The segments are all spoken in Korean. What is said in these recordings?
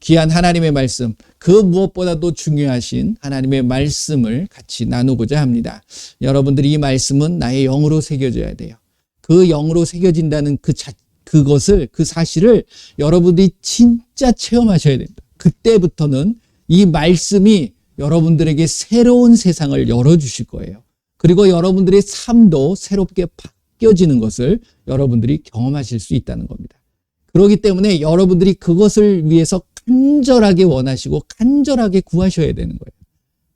귀한 하나님의 말씀, 그 무엇보다도 중요하신 하나님의 말씀을 같이 나누고자 합니다. 여러분들이 이 말씀은 나의 영으로 새겨져야 돼요. 그 영으로 새겨진다는 그 사실을 여러분들이 진짜 체험하셔야 됩니다. 그때부터는 이 말씀이 여러분들에게 새로운 세상을 열어주실 거예요. 그리고 여러분들의 삶도 새롭게 바뀌어지는 것을 여러분들이 경험하실 수 있다는 겁니다. 그렇기 때문에 여러분들이 그것을 위해서 간절하게 원하시고 간절하게 구하셔야 되는 거예요.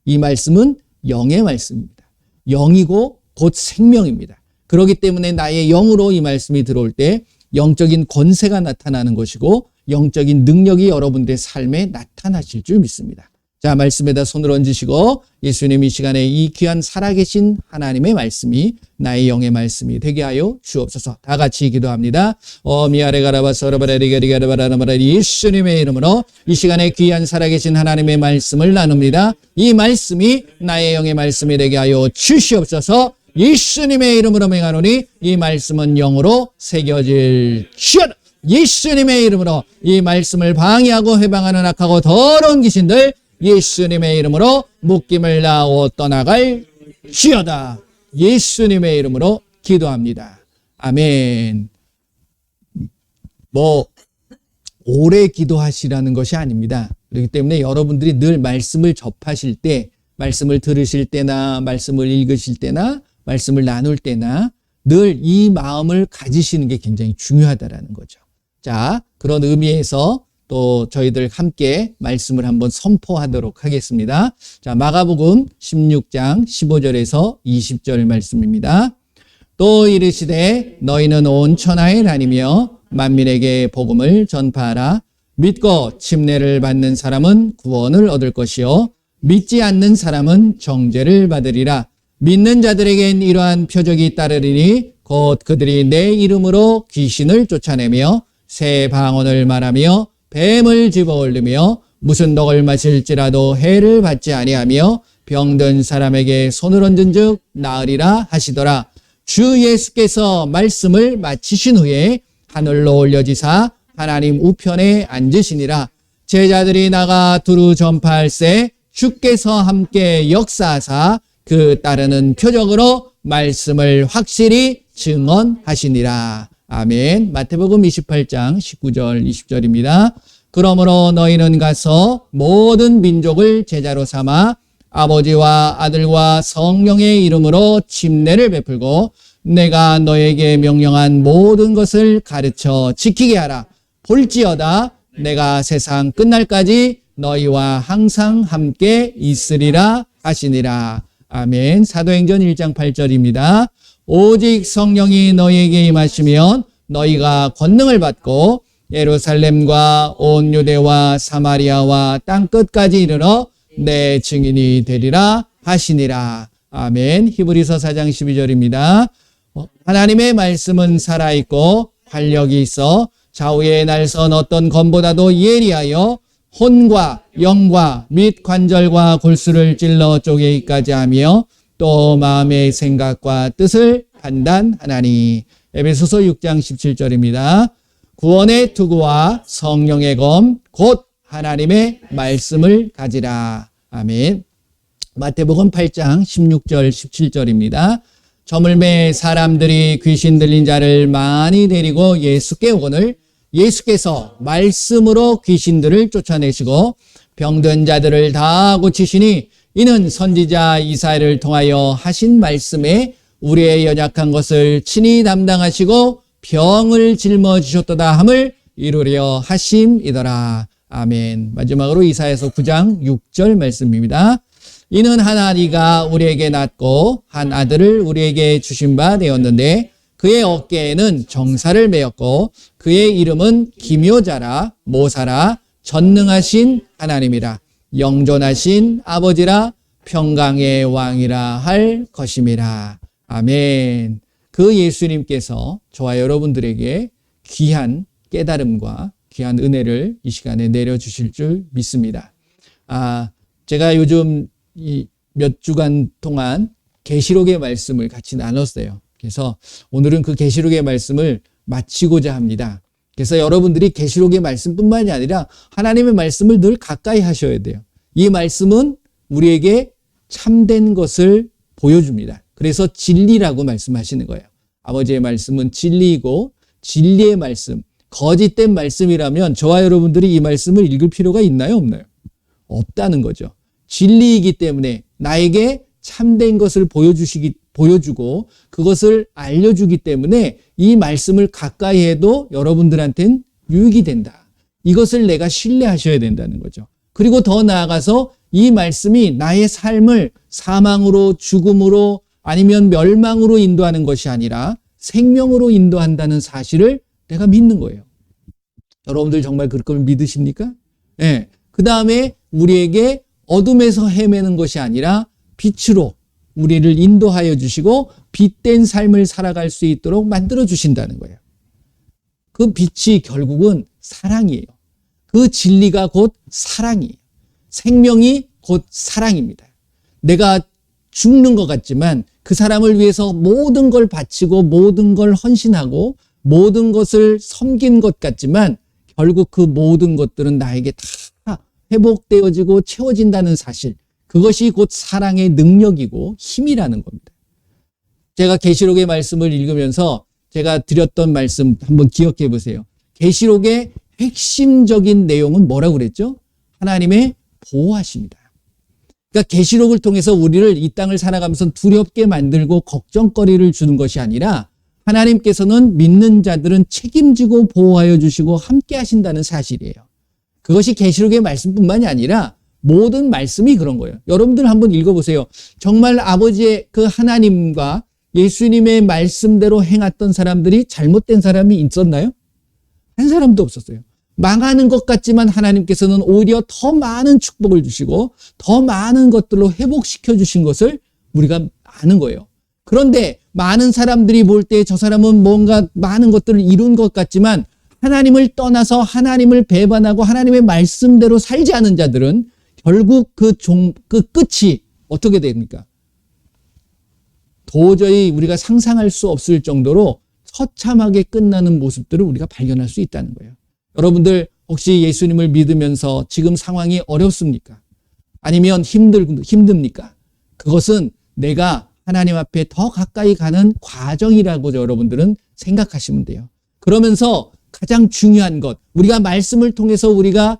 이 말씀은 영의 말씀입니다. 영이고 곧 생명입니다. 그렇기 때문에 나의 영으로 이 말씀이 들어올 때 영적인 권세가 나타나는 것이고 영적인 능력이 여러분들의 삶에 나타나실 줄 믿습니다. 자, 말씀에다 손을 얹으시고 예수님 이 시간에 이 귀한 살아계신 하나님의 말씀이 나의 영의 말씀이 되게 하여 주옵소서. 다 같이 기도합니다. 예수님의 이름으로 이 시간에 귀한 살아계신 하나님의 말씀을 나눕니다. 이 말씀이 나의 영의 말씀이 되게 하여 주시옵소서. 예수님의 이름으로 명하노니 이 말씀은 영으로 새겨질지어다. 예수님의 이름으로 이 말씀을 방해하고 해방하는 악하고 더러운 귀신들 예수님의 이름으로 묶임을 나오 떠나갈지어다. 예수님의 이름으로 기도합니다. 아멘. 오래 기도하시라는 것이 아닙니다. 그렇기 때문에 여러분들이 늘 말씀을 접하실 때, 말씀을 들으실 때나 말씀을 읽으실 때나 말씀을 나눌 때나 늘 이 마음을 가지시는 게 굉장히 중요하다라는 거죠. 자, 그런 의미에서 또 저희들 함께 말씀을 한번 선포하도록 하겠습니다. 자, 마가복음 16장 15절에서 20절 말씀입니다. 또 이르시되 너희는 온 천하에 다니며 만민에게 복음을 전파하라. 믿고 침례를 받는 사람은 구원을 얻을 것이요 믿지 않는 사람은 정죄를 받으리라. 믿는 자들에겐 이러한 표적이 따르리니 곧 그들이 내 이름으로 귀신을 쫓아내며 새 방언을 말하며 뱀을 집어올리며 무슨 독을 마실지라도 해를 받지 아니하며 병든 사람에게 손을 얹은 즉 나으리라 하시더라. 주 예수께서 말씀을 마치신 후에 하늘로 올려지사 하나님 우편에 앉으시니라. 제자들이 나가 두루 전파할세 주께서 함께 역사하사 그 따르는 표적으로 말씀을 확실히 증언하시니라. 아멘. 마태복음 28장 19절 20절입니다. 그러므로 너희는 가서 모든 민족을 제자로 삼아 아버지와 아들과 성령의 이름으로 침례를 베풀고 내가 너에게 명령한 모든 것을 가르쳐 지키게 하라. 볼지어다 내가 세상 끝날까지 너희와 항상 함께 있으리라 하시니라. 아멘. 사도행전 1장 8절입니다. 오직 성령이 너희에게 임하시면 너희가 권능을 받고 예루살렘과 온 유대와 사마리아와 땅끝까지 이르러 내 증인이 되리라 하시니라. 아멘. 히브리서 4장 12절입니다. 하나님의 말씀은 살아있고 활력이 있어 좌우에 날선 어떤 검보다도 예리하여 혼과 영과 및 관절과 골수를 찔러 쪼개기까지 하며 또 마음의 생각과 뜻을 판단하나니. 에베소서 6장 17절입니다. 구원의 투구와 성령의 검 곧 하나님의 말씀을 가지라. 아멘. 마태복음 8장 16절 17절입니다. 저물매 사람들이 귀신 들린 자를 많이 데리고 예수께 오거늘 예수께서 말씀으로 귀신들을 쫓아내시고 병든 자들을 다 고치시니 이는 선지자 이사야를 통하여 하신 말씀에 우리의 연약한 것을 친히 담당하시고 병을 짊어지셨도다 함을 이루려 하심이더라. 아멘. 마지막으로 이사야서 9장 6절 말씀입니다. 이는 한 아이가 우리에게 낳고 한 아들을 우리에게 주신 바 되었는데 그의 어깨에는 정사를 메었고 그의 이름은 기묘자라 모사라 전능하신 하나님이라 영존하신 아버지라 평강의 왕이라 할 것임이라. 아멘. 그 예수님께서 저와 여러분들에게 귀한 깨달음과 귀한 은혜를 이 시간에 내려주실 줄 믿습니다. 제가 요즘 몇 주간 동안 계시록의 말씀을 같이 나눴어요. 그래서 오늘은 그 계시록의 말씀을 마치고자 합니다. 그래서 여러분들이 계시록의 말씀뿐만이 아니라 하나님의 말씀을 늘 가까이 하셔야 돼요. 이 말씀은 우리에게 참된 것을 보여줍니다. 그래서 진리라고 말씀하시는 거예요. 아버지의 말씀은 진리이고 진리의 말씀, 거짓된 말씀이라면 저와 여러분들이 이 말씀을 읽을 필요가 있나요? 없나요? 없다는 거죠. 진리이기 때문에 나에게 참된 것을 보여주고 그것을 알려주기 때문에 이 말씀을 가까이 해도 여러분들한테는 유익이 된다. 이것을 내가 신뢰하셔야 된다는 거죠. 그리고 더 나아가서 이 말씀이 나의 삶을 사망으로, 죽음으로, 아니면 멸망으로 인도하는 것이 아니라 생명으로 인도한다는 사실을 내가 믿는 거예요. 여러분들 정말 그걸 믿으십니까? 네. 그 다음에 우리에게 어둠에서 헤매는 것이 아니라 빛으로 우리를 인도하여 주시고 빛된 삶을 살아갈 수 있도록 만들어 주신다는 거예요. 그 빛이 결국은 사랑이에요. 그 진리가 곧 사랑이에요. 생명이 곧 사랑입니다. 내가 죽는 것 같지만 그 사람을 위해서 모든 걸 바치고 모든 걸 헌신하고 모든 것을 섬긴 것 같지만 결국 그 모든 것들은 나에게 다 회복되어지고 채워진다는 사실, 그것이 곧 사랑의 능력이고 힘이라는 겁니다. 제가 계시록의 말씀을 읽으면서 제가 드렸던 말씀 한번 기억해 보세요. 계시록의 핵심적인 내용은 뭐라고 그랬죠? 하나님의 보호하십니다. 그러니까 계시록을 통해서 우리를 이 땅을 살아가면서 두렵게 만들고 걱정거리를 주는 것이 아니라 하나님께서는 믿는 자들은 책임지고 보호하여 주시고 함께 하신다는 사실이에요. 그것이 계시록의 말씀뿐만이 아니라 모든 말씀이 그런 거예요. 여러분들 한번 읽어보세요. 정말 아버지의 그 하나님과 예수님의 말씀대로 행했던 사람들이 잘못된 사람이 있었나요? 한 사람도 없었어요. 망하는 것 같지만 하나님께서는 오히려 더 많은 축복을 주시고 더 많은 것들로 회복시켜 주신 것을 우리가 아는 거예요. 그런데 많은 사람들이 볼 때 저 사람은 뭔가 많은 것들을 이룬 것 같지만 하나님을 떠나서 하나님을 배반하고 하나님의 말씀대로 살지 않은 자들은 결국 그 끝이 어떻게 됩니까? 도저히 우리가 상상할 수 없을 정도로 처참하게 끝나는 모습들을 우리가 발견할 수 있다는 거예요. 여러분들 혹시 예수님을 믿으면서 지금 상황이 어렵습니까? 아니면 힘듭니까? 그것은 내가 하나님 앞에 더 가까이 가는 과정이라고 여러분들은 생각하시면 돼요. 그러면서 가장 중요한 것, 우리가 말씀을 통해서 우리가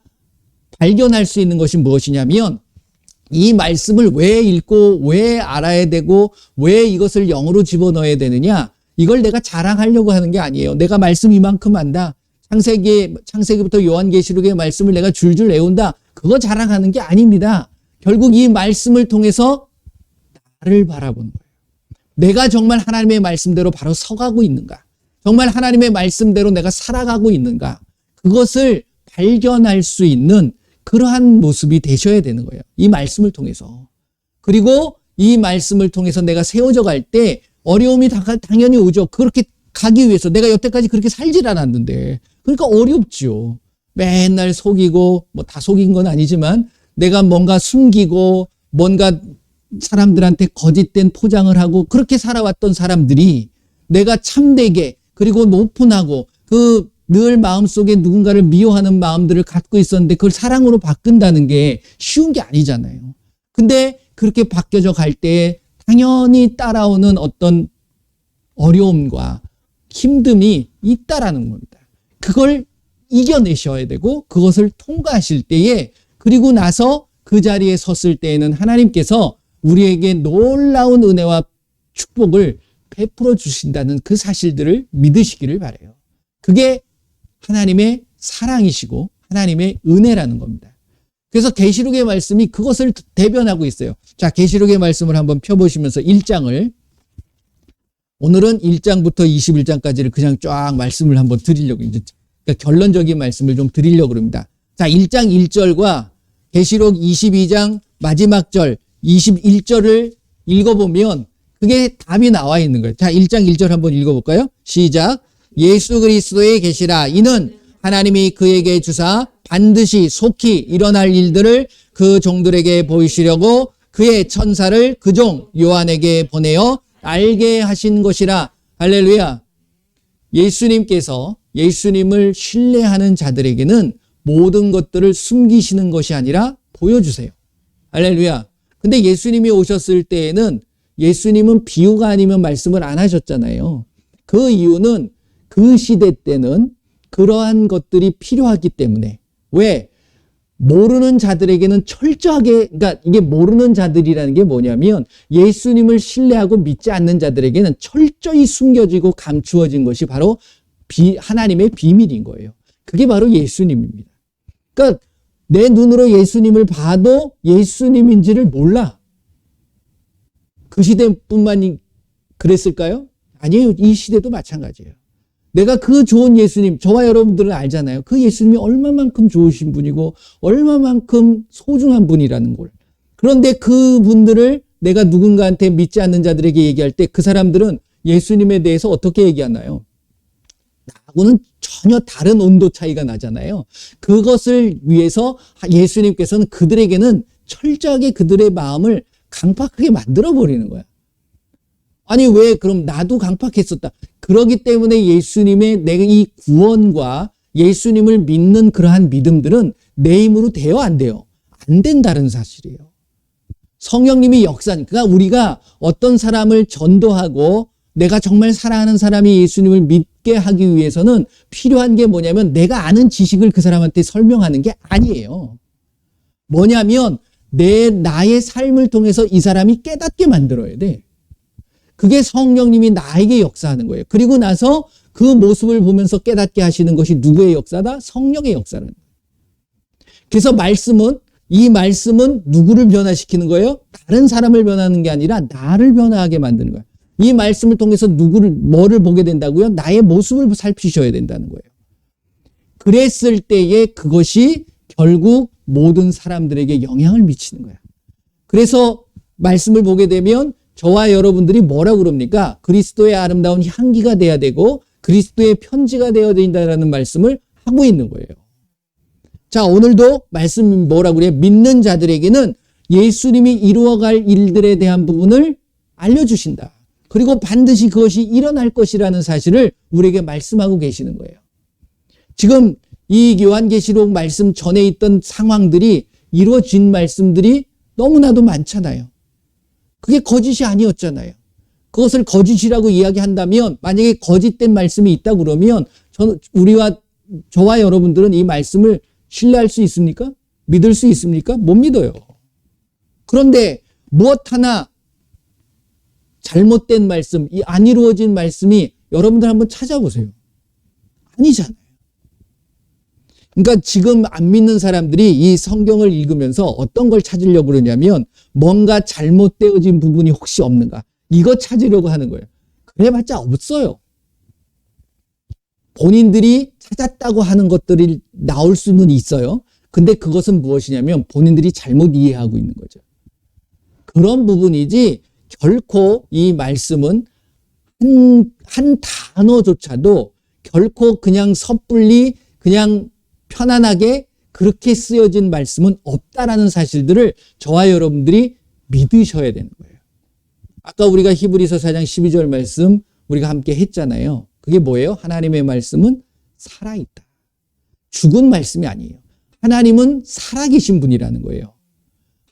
발견할 수 있는 것이 무엇이냐면 이 말씀을 왜 읽고 왜 알아야 되고 왜 이것을 영으로 집어넣어야 되느냐, 이걸 내가 자랑하려고 하는 게 아니에요. 내가 말씀 이만큼 안다. 창세기부터 요한계시록의 말씀을 내가 줄줄 외운다. 그거 자랑하는 게 아닙니다. 결국 이 말씀을 통해서 나를 바라보는 거예요. 내가 정말 하나님의 말씀대로 바로 서가고 있는가? 정말 하나님의 말씀대로 내가 살아가고 있는가? 그것을 발견할 수 있는 그러한 모습이 되셔야 되는 거예요. 이 말씀을 통해서. 그리고 이 말씀을 통해서 내가 세워져 갈 때 어려움이 당연히 오죠. 그렇게 가기 위해서 내가 여태까지 그렇게 살질 않았는데 그러니까 어렵죠. 맨날 속이고 뭐 다 속인 건 아니지만 내가 뭔가 숨기고 뭔가 사람들한테 거짓된 포장을 하고 그렇게 살아왔던 사람들이 내가 참되게 그리고 오픈하고 그 늘 마음속에 누군가를 미워하는 마음들을 갖고 있었는데 그걸 사랑으로 바꾼다는 게 쉬운 게 아니잖아요. 근데 그렇게 바뀌어져 갈 때 당연히 따라오는 어떤 어려움과 힘듦이 있다라는 겁니다. 그걸 이겨내셔야 되고 그것을 통과하실 때에 그리고 나서 그 자리에 섰을 때에는 하나님께서 우리에게 놀라운 은혜와 축복을 베풀어 주신다는 그 사실들을 믿으시기를 바라요. 그게 하나님의 사랑이시고 하나님의 은혜라는 겁니다. 그래서 계시록의 말씀이 그것을 대변하고 있어요. 자, 계시록의 말씀을 한번 펴보시면서 1장을 오늘은 1장부터 21장까지를 그냥 쫙 말씀을 한번 드리려고 이제 그러니까 결론적인 말씀을 좀 드리려고 합니다. 자, 1장 1절과 계시록 22장 마지막 절 21절을 읽어보면 그게 답이 나와 있는 거예요. 자, 1장 1절 한번 읽어볼까요? 시작. 예수 그리스도의 계시라. 이는 하나님이 그에게 주사 반드시 속히 일어날 일들을 그 종들에게 보이시려고 그의 천사를 그 종 요한에게 보내어 알게 하신 것이라. 할렐루야. 예수님께서 예수님을 신뢰하는 자들에게는 모든 것들을 숨기시는 것이 아니라 보여주세요. 할렐루야. 근데 예수님이 오셨을 때에는 예수님은 비유가 아니면 말씀을 안 하셨잖아요. 그 이유는 그 시대 때는 그러한 것들이 필요하기 때문에. 왜? 모르는 자들에게는 철저하게, 그러니까 이게 모르는 자들이라는 게 뭐냐면 예수님을 신뢰하고 믿지 않는 자들에게는 철저히 숨겨지고 감추어진 것이 바로 하나님의 비밀인 거예요. 그게 바로 예수님입니다. 그러니까 내 눈으로 예수님을 봐도 예수님인지를 몰라. 그 시대뿐만이 그랬을까요? 아니에요. 이 시대도 마찬가지예요. 내가 그 좋은 예수님, 저와 여러분들은 알잖아요. 그 예수님이 얼마만큼 좋으신 분이고 얼마만큼 소중한 분이라는 걸. 그런데 그 분들을 내가 누군가한테 믿지 않는 자들에게 얘기할 때 그 사람들은 예수님에 대해서 어떻게 얘기하나요? 나하고는 전혀 다른 온도 차이가 나잖아요. 그것을 위해서 예수님께서는 그들에게는 철저하게 그들의 마음을 강팍하게 만들어버리는 거야. 아니 왜 그럼 나도 강팍했었다. 그러기 때문에 예수님의 내가 이 구원과 예수님을 믿는 그러한 믿음들은 내 힘으로 돼요 안 돼요? 안 된다는 사실이에요. 성령님이 그러니까 우리가 어떤 사람을 전도하고 내가 정말 사랑하는 사람이 예수님을 믿게 하기 위해서는 필요한 게 뭐냐면 내가 아는 지식을 그 사람한테 설명하는 게 아니에요. 뭐냐면 나의 삶을 통해서 이 사람이 깨닫게 만들어야 돼. 그게 성령님이 나에게 역사하는 거예요. 그리고 나서 그 모습을 보면서 깨닫게 하시는 것이 누구의 역사다? 성령의 역사는. 그래서 이 말씀은 누구를 변화시키는 거예요? 다른 사람을 변하는 게 아니라 나를 변화하게 만드는 거예요. 이 말씀을 통해서 뭐를 보게 된다고요? 나의 모습을 살피셔야 된다는 거예요. 그랬을 때에 그것이 결국 모든 사람들에게 영향을 미치는 거야. 그래서 말씀을 보게 되면 저와 여러분들이 뭐라고 그럽니까? 그리스도의 아름다운 향기가 돼야 되고 그리스도의 편지가 되어야 된다라는 말씀을 하고 있는 거예요. 자, 오늘도 말씀이 뭐라고 그래요? 믿는 자들에게는 예수님이 이루어갈 일들에 대한 부분을 알려주신다. 그리고 반드시 그것이 일어날 것이라는 사실을 우리에게 말씀하고 계시는 거예요. 지금 이 요한계시록 말씀 전에 있던 상황들이 이루어진 말씀들이 너무나도 많잖아요. 그게 거짓이 아니었잖아요. 그것을 거짓이라고 이야기한다면 만약에 거짓된 말씀이 있다 그러면 저와 여러분들은 이 말씀을 신뢰할 수 있습니까? 믿을 수 있습니까? 못 믿어요. 그런데 무엇 하나 잘못된 말씀, 안 이루어진 말씀이 여러분들 한번 찾아보세요. 아니잖아요. 그러니까 지금 안 믿는 사람들이 이 성경을 읽으면서 어떤 걸 찾으려고 그러냐면 뭔가 잘못되어진 부분이 혹시 없는가. 이거 찾으려고 하는 거예요. 그래봤자 없어요. 본인들이 찾았다고 하는 것들이 나올 수는 있어요. 근데 그것은 무엇이냐면 본인들이 잘못 이해하고 있는 거죠. 그런 부분이지 결코 이 말씀은 한 단어조차도 결코 그냥 섣불리 그냥 편안하게 그렇게 쓰여진 말씀은 없다라는 사실들을 저와 여러분들이 믿으셔야 되는 거예요. 아까 우리가 히브리서 4장 12절 말씀 우리가 함께 했잖아요. 그게 뭐예요? 하나님의 말씀은 살아있다. 죽은 말씀이 아니에요. 하나님은 살아계신 분이라는 거예요.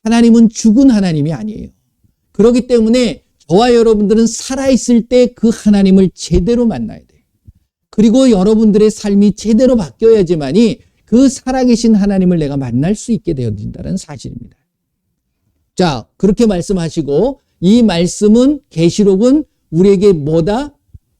하나님은 죽은 하나님이 아니에요. 그렇기 때문에 저와 여러분들은 살아있을 때 그 하나님을 제대로 만나야 돼요. 그리고 여러분들의 삶이 제대로 바뀌어야지만이 그 살아계신 하나님을 내가 만날 수 있게 되어진다는 사실입니다. 자, 그렇게 말씀하시고 이 말씀은 계시록은 우리에게 뭐다?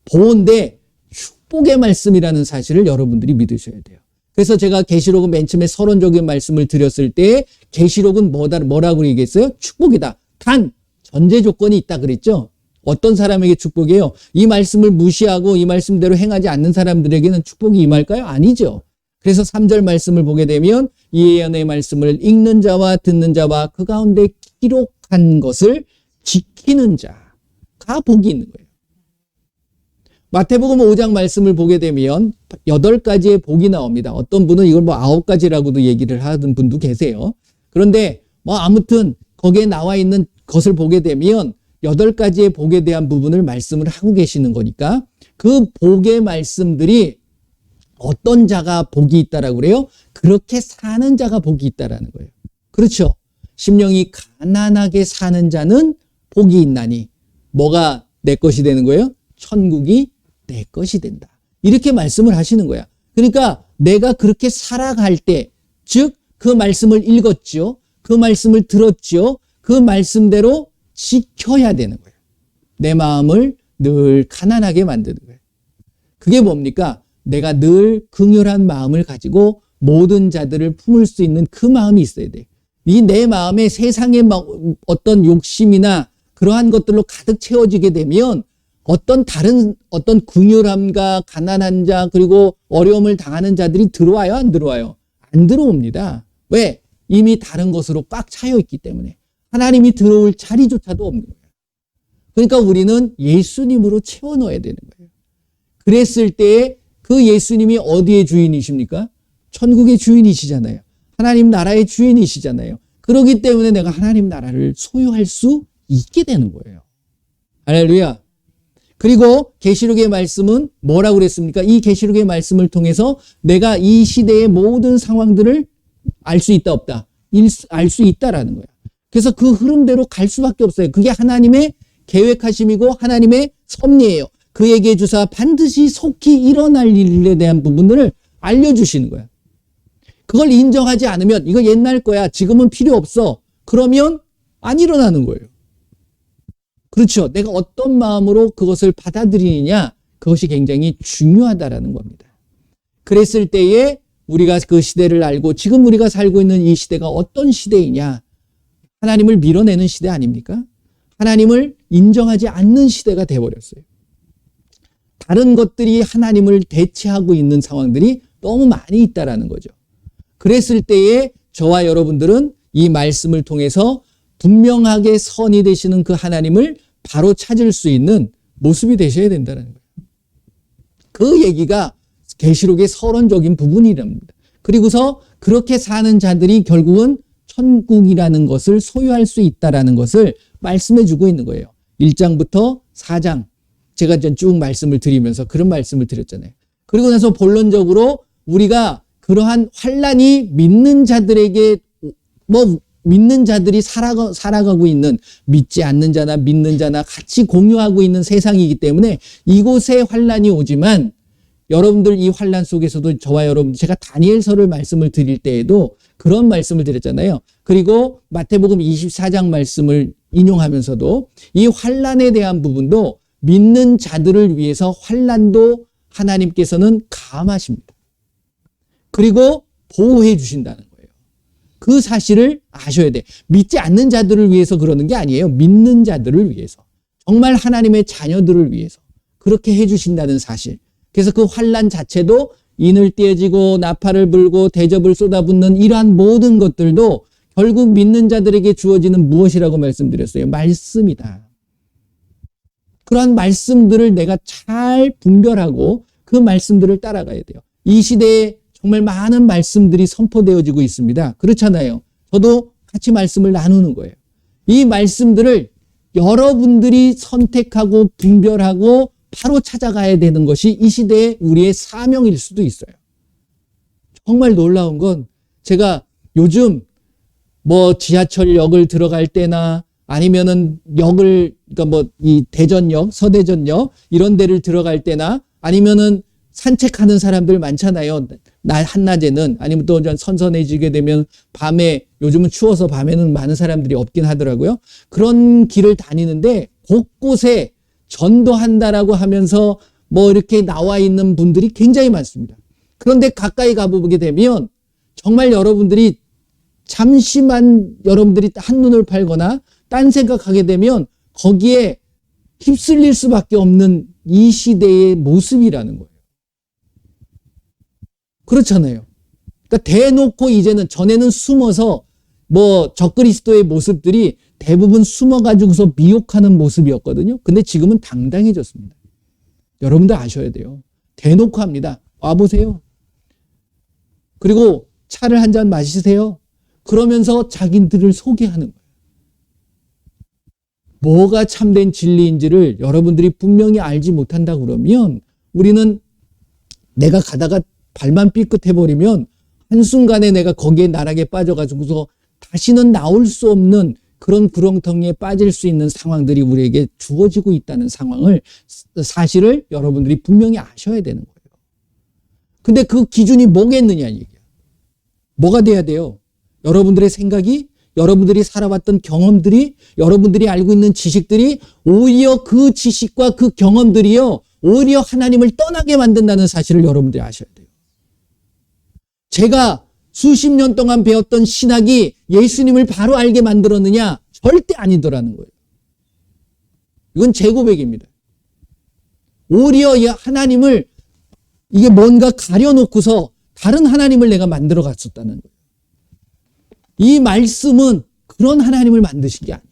보온데 축복의 말씀이라는 사실을 여러분들이 믿으셔야 돼요. 그래서 제가 계시록은 맨 처음에 서론적인 말씀을 드렸을 때 계시록은 뭐라고 얘기했어요? 축복이다. 단 전제 조건이 있다 그랬죠? 어떤 사람에게 축복이에요? 이 말씀을 무시하고 이 말씀대로 행하지 않는 사람들에게는 축복이 임할까요? 아니죠. 그래서 3절 말씀을 보게 되면 이 예언의 말씀을 읽는 자와 듣는 자와 그 가운데 기록한 것을 지키는 자가 복이 있는 거예요. 마태복음 5장 말씀을 보게 되면 8가지의 복이 나옵니다. 어떤 분은 이걸 9가지라고도 얘기를 하는 분도 계세요. 그런데 아무튼 거기에 나와 있는 것을 보게 되면 8가지의 복에 대한 부분을 말씀을 하고 계시는 거니까 그 복의 말씀들이 어떤 자가 복이 있다라고 그래요? 그렇게 사는 자가 복이 있다라는 거예요. 그렇죠? 심령이 가난하게 사는 자는 복이 있나니 뭐가 내 것이 되는 거예요? 천국이 내 것이 된다. 이렇게 말씀을 하시는 거야. 그러니까 내가 그렇게 살아갈 때, 즉 그 말씀을 읽었죠. 그 말씀을 들었죠. 그 말씀대로 지켜야 되는 거예요. 내 마음을 늘 가난하게 만드는 거예요. 그게 뭡니까? 내가 늘 긍휼한 마음을 가지고 모든 자들을 품을 수 있는 그 마음이 있어야 돼. 이 내 마음에 세상의 어떤 욕심이나 그러한 것들로 가득 채워지게 되면 어떤 긍휼함과 가난한 자 그리고 어려움을 당하는 자들이 들어와요? 안 들어와요? 안 들어옵니다. 왜? 이미 다른 것으로 꽉 차여 있기 때문에. 하나님이 들어올 자리조차도 없는 거예요. 그러니까 우리는 예수님으로 채워 넣어야 되는 거예요. 그랬을 때에 그 예수님이 어디의 주인이십니까? 천국의 주인이시잖아요. 하나님 나라의 주인이시잖아요. 그렇기 때문에 내가 하나님 나라를 소유할 수 있게 되는 거예요. 할렐루야. 그리고 계시록의 말씀은 뭐라고 그랬습니까? 이 계시록의 말씀을 통해서 내가 이 시대의 모든 상황들을 알 수 있다 없다? 알 수 있다라는 거예요. 그래서 그 흐름대로 갈 수밖에 없어요. 그게 하나님의 계획하심이고 하나님의 섭리예요. 그에게 주사 반드시 속히 일어날 일에 대한 부분들을 알려주시는 거야. 그걸 인정하지 않으면 이거 옛날 거야. 지금은 필요 없어. 그러면 안 일어나는 거예요. 그렇죠. 내가 어떤 마음으로 그것을 받아들이느냐, 그것이 굉장히 중요하다라는 겁니다. 그랬을 때에 우리가 그 시대를 알고 지금 우리가 살고 있는 이 시대가 어떤 시대이냐, 하나님을 밀어내는 시대 아닙니까? 하나님을 인정하지 않는 시대가 돼버렸어요. 다른 것들이 하나님을 대체하고 있는 상황들이 너무 많이 있다라는 거죠. 그랬을 때에 저와 여러분들은 이 말씀을 통해서 분명하게 선이 되시는 그 하나님을 바로 찾을 수 있는 모습이 되셔야 된다는 거예요. 그 얘기가 계시록의 서론적인 부분이랍니다. 그리고서 그렇게 사는 자들이 결국은 천국이라는 것을 소유할 수 있다라는 것을 말씀해 주고 있는 거예요. 1장부터 4장 제가 쭉 말씀을 드리면서 그런 말씀을 드렸잖아요. 그리고 나서 본론적으로 우리가 그러한 환난이 믿는 자들에게 믿는 자들이 살아가고 있는, 믿지 않는 자나 믿는 자나 같이 공유하고 있는 세상이기 때문에 이곳에 환난이 오지만 여러분들 이 환난 속에서도 저와 여러분, 제가 다니엘서를 말씀을 드릴 때에도 그런 말씀을 드렸잖아요. 그리고 마태복음 24장 말씀을 인용하면서도 이 환난에 대한 부분도 믿는 자들을 위해서 환난도 하나님께서는 감하십니다. 그리고 보호해 주신다는 거예요. 그 사실을 아셔야 돼. 믿지 않는 자들을 위해서 그러는 게 아니에요. 믿는 자들을 위해서. 정말 하나님의 자녀들을 위해서 그렇게 해 주신다는 사실. 그래서 그 환난 자체도 인을 떼어지고 나팔을 불고 대접을 쏟아붓는 이러한 모든 것들도 결국 믿는 자들에게 주어지는 무엇이라고 말씀드렸어요? 말씀이다. 그러한 말씀들을 내가 잘 분별하고 그 말씀들을 따라가야 돼요. 이 시대에 정말 많은 말씀들이 선포되어지고 있습니다. 그렇잖아요. 저도 같이 말씀을 나누는 거예요. 이 말씀들을 여러분들이 선택하고 분별하고 바로 찾아가야 되는 것이 이 시대의 우리의 사명일 수도 있어요. 정말 놀라운 건 제가 요즘 지하철역을 들어갈 때나 아니면은 그러니까 이 대전역, 서대전역 이런 데를 들어갈 때나 아니면은 산책하는 사람들 많잖아요. 한낮에는 아니면 또 선선해지게 되면 밤에, 요즘은 추워서 밤에는 많은 사람들이 없긴 하더라고요. 그런 길을 다니는데 곳곳에 전도한다라고 하면서 이렇게 나와 있는 분들이 굉장히 많습니다. 그런데 가까이 가보게 되면 정말 여러분들이 잠시만 여러분들이 한눈을 팔거나 딴 생각하게 되면 거기에 휩쓸릴 수밖에 없는 이 시대의 모습이라는 거예요. 그렇잖아요. 그러니까 대놓고 이제는, 전에는 숨어서 적그리스도의 모습들이 대부분 숨어가지고서 미혹하는 모습이었거든요. 근데 지금은 당당해졌습니다. 여러분들 아셔야 돼요. 대놓고 합니다. 와보세요. 그리고 차를 한 잔 마시세요. 그러면서 자기들을 소개하는 거예요. 뭐가 참된 진리인지를 여러분들이 분명히 알지 못한다 그러면 우리는 내가 가다가 발만 삐끗해버리면 한순간에 내가 거기에 나락에 빠져가지고서 다시는 나올 수 없는 그런 구렁텅이에 빠질 수 있는 상황들이 우리에게 주어지고 있다는 사실을 여러분들이 분명히 아셔야 되는 거예요. 근데 그 기준이 뭐겠느냐 얘기야. 뭐가 돼야 돼요? 여러분들의 생각이, 여러분들이 살아왔던 경험들이, 여러분들이 알고 있는 지식들이 오히려 그 지식과 그 경험들이요, 오히려 하나님을 떠나게 만든다는 사실을 여러분들이 아셔야 돼요. 제가 수십 년 동안 배웠던 신학이 예수님을 바로 알게 만들었느냐? 절대 아니더라는 거예요. 이건 제 고백입니다. 오히려 하나님을 이게 뭔가 가려놓고서 다른 하나님을 내가 만들어 갔었다는 거예요. 이 말씀은 그런 하나님을 만드신 게 아니에요.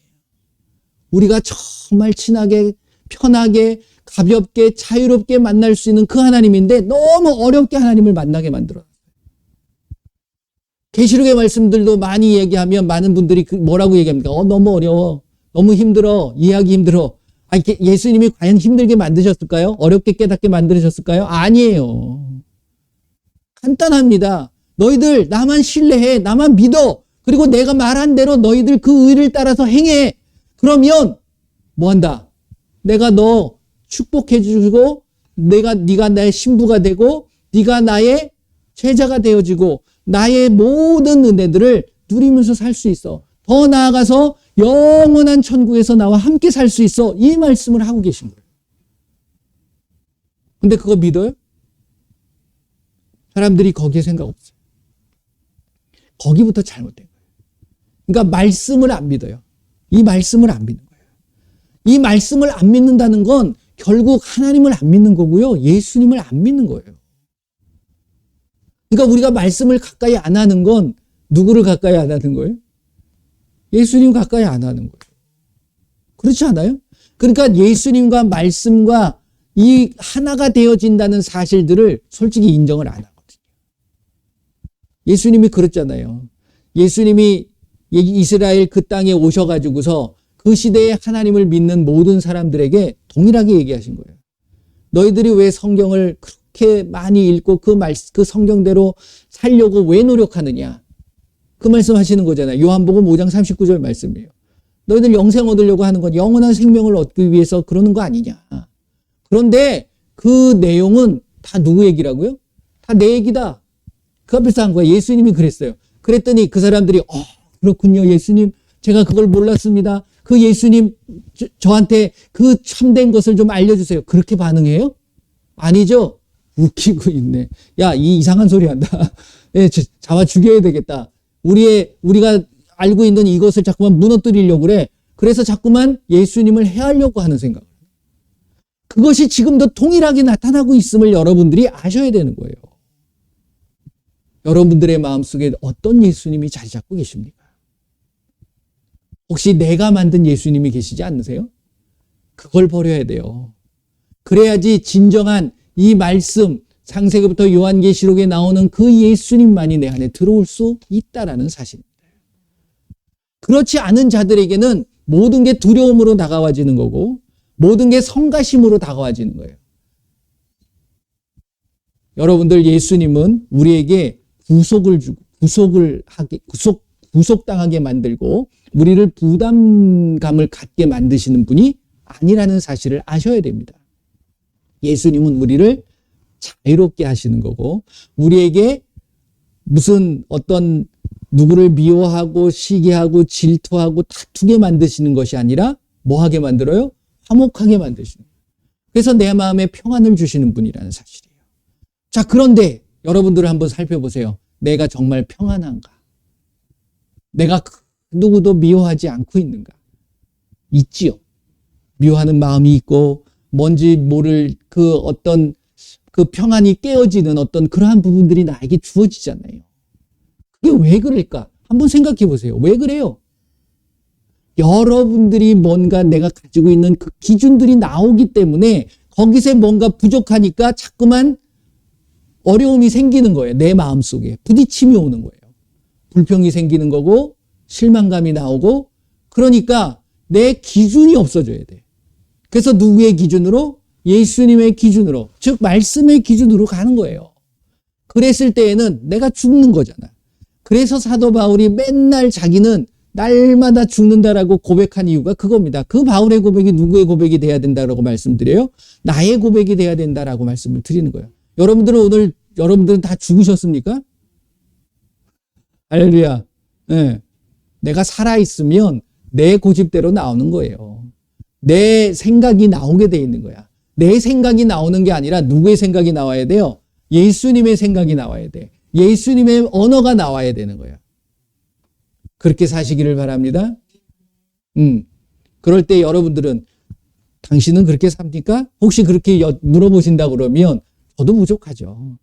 우리가 정말 친하게, 편하게, 가볍게, 자유롭게 만날 수 있는 그 하나님인데 너무 어렵게 하나님을 만나게 만들어요. 계시록의 말씀들도 많이 얘기하면 많은 분들이 뭐라고 얘기합니까? 너무 어려워. 너무 힘들어. 이해하기 힘들어. 예수님이 과연 힘들게 만드셨을까요? 어렵게 깨닫게 만드셨을까요? 아니에요. 간단합니다. 너희들 나만 신뢰해. 나만 믿어. 그리고 내가 말한 대로 너희들 그 의를 따라서 행해. 그러면 뭐 한다? 내가 너 축복해 주고 네가 나의 신부가 되고 네가 나의 제자가 되어지고 나의 모든 은혜들을 누리면서 살 수 있어. 더 나아가서 영원한 천국에서 나와 함께 살 수 있어. 이 말씀을 하고 계신 거예요. 근데 그거 믿어요? 사람들이 거기에 생각 없어요. 거기부터 잘못된 거예요. 그러니까 말씀을 안 믿어요. 이 말씀을 안 믿는 거예요. 이 말씀을 안 믿는다는 건 결국 하나님을 안 믿는 거고요. 예수님을 안 믿는 거예요. 그러니까 우리가 말씀을 가까이 안 하는 건 누구를 가까이 안 하는 거예요? 예수님 가까이 안 하는 거예요. 그렇지 않아요? 그러니까 예수님과 말씀과 이 하나가 되어진다는 사실들을 솔직히 인정을 안 하거든요. 예수님이 그랬잖아요. 예수님이 이스라엘 그 땅에 오셔가지고서 그 시대에 하나님을 믿는 모든 사람들에게 동일하게 얘기하신 거예요. 너희들이 왜 성경을 그렇게 많이 읽고 그 성경대로 살려고 왜 노력하느냐? 그 말씀 하시는 거잖아요. 요한복음 5장 39절 말씀이에요. 너희들 영생 얻으려고 하는 건 영원한 생명을 얻기 위해서 그러는 거 아니냐. 그런데 그 내용은 다 누구 얘기라고요? 다 내 얘기다. 그 앞에서 한 거야. 예수님이 그랬어요. 그랬더니 그 사람들이 그렇군요. 예수님 제가 그걸 몰랐습니다. 그 예수님 저한테 그 참된 것을 좀 알려주세요. 그렇게 반응해요? 아니죠. 웃기고 있네. 야, 이 이상한 소리 한다. 예, 잡아 죽여야 되겠다. 우리가 알고 있는 이것을 자꾸만 무너뜨리려고 그래. 그래서 자꾸만 예수님을 해하려고 하는 생각. 그것이 지금도 동일하게 나타나고 있음을 여러분들이 아셔야 되는 거예요. 여러분들의 마음속에 어떤 예수님이 자리 잡고 계십니까? 혹시 내가 만든 예수님이 계시지 않으세요? 그걸 버려야 돼요. 그래야지 진정한 이 말씀, 창세기부터 요한계시록에 나오는 그 예수님만이 내 안에 들어올 수 있다라는 사실입니다. 그렇지 않은 자들에게는 모든 게 두려움으로 다가와지는 거고 모든 게 성가심으로 다가와지는 거예요. 여러분들, 예수님은 우리에게 구속당하게 만들고 우리를 부담감을 갖게 만드시는 분이 아니라는 사실을 아셔야 됩니다. 예수님은 우리를 자유롭게 하시는 거고 우리에게 무슨 어떤 누구를 미워하고 시기하고 질투하고 다투게 만드시는 것이 아니라 뭐하게 만들어요? 화목하게 만드시는 거예요. 그래서 내 마음에 평안을 주시는 분이라는 사실이에요. 자, 그런데 여러분들을 한번 살펴보세요. 내가 정말 평안한가? 내가 누구도 미워하지 않고 있는가? 있지요. 미워하는 마음이 있고 뭔지 모를 그 어떤 그 평안이 깨어지는 어떤 그러한 부분들이 나에게 주어지잖아요. 그게 왜 그럴까? 한번 생각해 보세요. 왜 그래요? 여러분들이 뭔가 내가 가지고 있는 그 기준들이 나오기 때문에 거기서 뭔가 부족하니까 자꾸만 어려움이 생기는 거예요. 내 마음속에 부딪힘이 오는 거예요. 불평이 생기는 거고 실망감이 나오고 그러니까 내 기준이 없어져야 돼. 그래서 누구의 기준으로? 예수님의 기준으로, 즉 말씀의 기준으로 가는 거예요. 그랬을 때에는 내가 죽는 거잖아. 그래서 사도 바울이 맨날 자기는 날마다 죽는다라고 고백한 이유가 그겁니다. 그 바울의 고백이 누구의 고백이 돼야 된다라고 말씀드려요? 나의 고백이 돼야 된다라고 말씀을 드리는 거예요. 여러분들은 다 죽으셨습니까? 할렐루야. 네. 내가 살아있으면 내 고집대로 나오는 거예요. 내 생각이 나오게 돼 있는 거야. 내 생각이 나오는 게 아니라 누구의 생각이 나와야 돼요? 예수님의 생각이 나와야 돼. 예수님의 언어가 나와야 되는 거야. 그렇게 사시기를 바랍니다. 그럴 때 여러분들은 당신은 그렇게 삽니까? 혹시 그렇게 물어보신다 그러면 저도 부족하죠.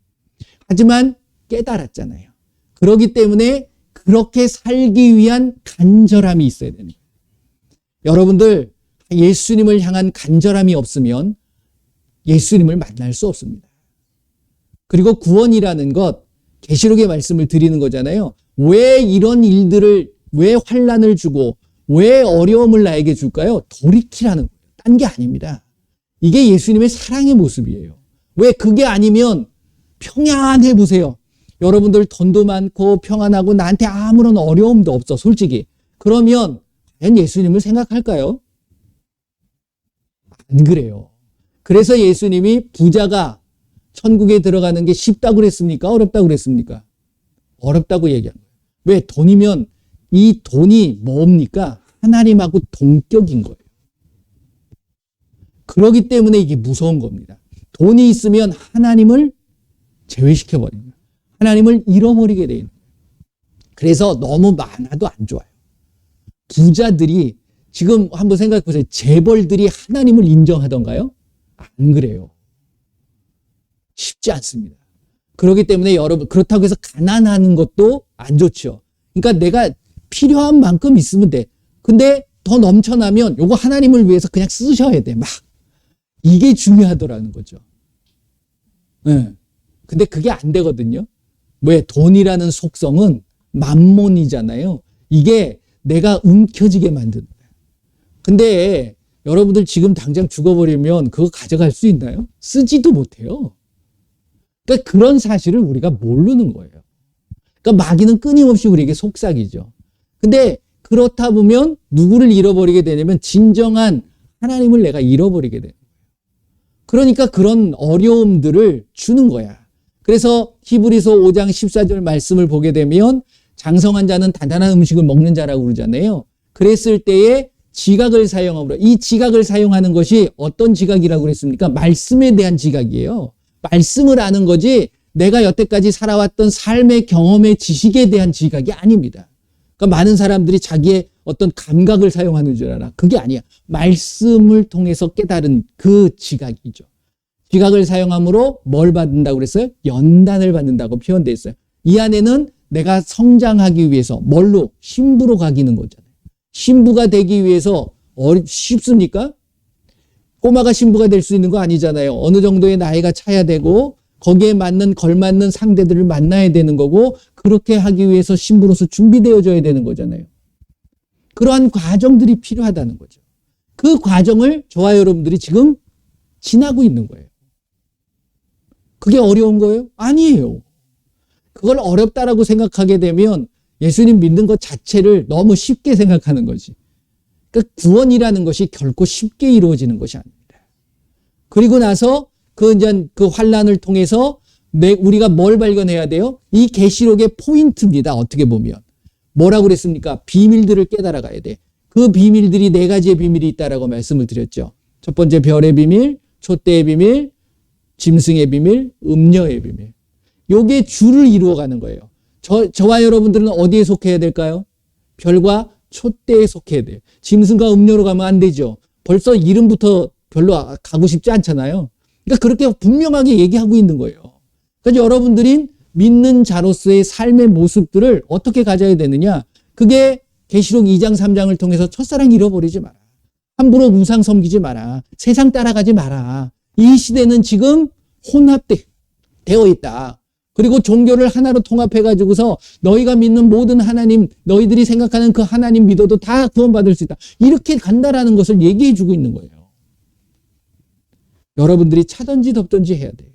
하지만 깨달았잖아요. 그렇기 때문에 그렇게 살기 위한 간절함이 있어야 되는 거예요. 여러분들 예수님을 향한 간절함이 없으면 예수님을 만날 수 없습니다. 그리고 구원이라는 것 계시록의 말씀을 드리는 거잖아요. 왜 이런 일들을 왜 환난을 주고 왜 어려움을 나에게 줄까요? 돌이키라는 거예요. 딴 게 아닙니다. 이게 예수님의 사랑의 모습이에요. 왜 그게 아니면 평안해 보세요. 여러분들 돈도 많고 평안하고 나한테 아무런 어려움도 없어 솔직히. 그러면 과연 예수님을 생각할까요? 안 그래요. 그래서 예수님이 부자가 천국에 들어가는 게 쉽다고 그랬습니까? 어렵다고 그랬습니까? 어렵다고 얘기한 거예요. 왜? 돈이면 이 돈이 뭡니까? 하나님하고 동격인 거예요. 그렇기 때문에 이게 무서운 겁니다. 돈이 있으면 하나님을 제외시켜버립니다. 하나님을 잃어버리게 돼 있는 거예요. 그래서 너무 많아도 안 좋아요. 부자들이 지금 한번 생각해 보세요. 재벌들이 하나님을 인정하던가요? 안 그래요. 쉽지 않습니다. 그렇기 때문에 여러분 그렇다고 해서 가난하는 것도 안 좋죠. 그러니까 내가 필요한 만큼 있으면 돼. 근데 더 넘쳐나면 요거 하나님을 위해서 그냥 쓰셔야 돼. 막 이게 중요하더라는 거죠. 네. 근데 그게 안 되거든요. 왜? 돈이라는 속성은 만몬이잖아요. 이게 내가 움켜쥐게 만드는 거예요. 근데 여러분들 지금 당장 죽어버리면 그거 가져갈 수 있나요? 쓰지도 못해요. 그러니까 그런 사실을 우리가 모르는 거예요. 그러니까 마귀는 끊임없이 우리에게 속삭이죠. 근데 그렇다 보면 누구를 잃어버리게 되냐면 진정한 하나님을 내가 잃어버리게 돼요. 그러니까 그런 어려움들을 주는 거야. 그래서 히브리서 5장 14절 말씀을 보게 되면 장성한 자는 단단한 음식을 먹는 자라고 그러잖아요. 그랬을 때에 지각을 사용함으로 이 지각을 사용하는 것이 어떤 지각이라고 그랬습니까? 말씀에 대한 지각이에요. 말씀을 아는 거지 내가 여태까지 살아왔던 삶의 경험의 지식에 대한 지각이 아닙니다. 그러니까 많은 사람들이 자기의 어떤 감각을 사용하는 줄 알아. 그게 아니야. 말씀을 통해서 깨달은 그 지각이죠. 지각을 사용함으로 뭘 받는다고 그랬어요? 연단을 받는다고 표현되어 있어요. 이 안에는 내가 성장하기 위해서 뭘로? 신부로 가기는 거잖아요. 신부가 되기 위해서 쉽습니까? 꼬마가 신부가 될 수 있는 거 아니잖아요. 어느 정도의 나이가 차야 되고 거기에 맞는 걸맞는 상대들을 만나야 되는 거고 그렇게 하기 위해서 신부로서 준비되어져야 되는 거잖아요. 그러한 과정들이 필요하다는 거죠. 그 과정을 저와 여러분들이 지금 지나고 있는 거예요. 그게 어려운 거예요? 아니에요. 그걸 어렵다라고 생각하게 되면 예수님 믿는 것 자체를 너무 쉽게 생각하는 거지. 그러니까 구원이라는 것이 결코 쉽게 이루어지는 것이 아닙니다. 그리고 나서 그 환난을 통해서 우리가 뭘 발견해야 돼요? 이 계시록의 포인트입니다. 어떻게 보면. 뭐라고 그랬습니까? 비밀들을 깨달아 가야 돼. 그 비밀들이 4가지의 비밀이 있다라고 말씀을 드렸죠. 첫 번째 별의 비밀, 촛대의 비밀, 짐승의 비밀, 음녀의 비밀. 요게 줄을 이루어가는 거예요. 저와 여러분들은 어디에 속해야 될까요? 별과 촛대에 속해야 돼요. 짐승과 음녀로 가면 안 되죠. 벌써 이름부터 별로 가고 싶지 않잖아요. 그러니까 그렇게 분명하게 얘기하고 있는 거예요. 그래서 여러분들이 믿는 자로서의 삶의 모습들을 어떻게 가져야 되느냐? 그게 계시록 2장 3장을 통해서 첫사랑 잃어버리지 마라. 함부로 우상 섬기지 마라. 세상 따라가지 마라. 이 시대는 지금 혼합되어 있다. 그리고 종교를 하나로 통합해가지고서 너희가 믿는 모든 하나님, 너희들이 생각하는 그 하나님 믿어도 다 구원받을 수 있다. 이렇게 간다라는 것을 얘기해주고 있는 거예요. 여러분들이 차든지 덮든지 해야 돼요.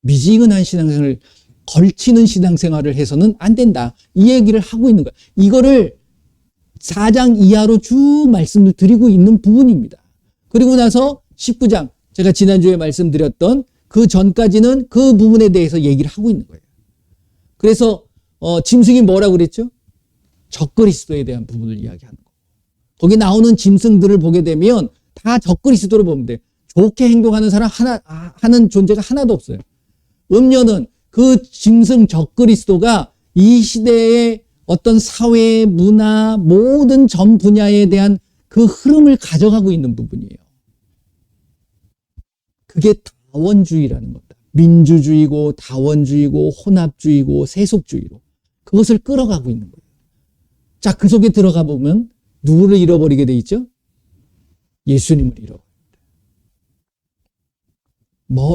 미지근한 신앙생활을 걸치는 신앙생활을 해서는 안 된다. 이 얘기를 하고 있는 거야. 이거를 4장 이하로 쭉 말씀을 드리고 있는 부분입니다. 그리고 나서 19장, 제가 지난주에 말씀드렸던 그 전까지는 그 부분에 대해서 얘기를 하고 있는 거예요. 그래서 짐승이 뭐라고 그랬죠? 적그리스도에 대한 부분을 이야기하는 거. 거기 나오는 짐승들을 보게 되면 다 적그리스도를 보면 돼요. 좋게 행동하는 사람 하는 존재가 하나도 없어요. 음료는 그 짐승 적그리스도가 이 시대의 어떤 사회, 문화, 모든 전 분야에 대한 그 흐름을 가져가고 있는 부분이에요. 그게 다원주의라는 겁니다. 민주주의고 다원주의고 혼합주의고 세속주의로 그것을 끌어가고 있는 거예요. 자, 그 속에 들어가 보면 누구를 잃어버리게 돼 있죠? 예수님을 잃어버립니다.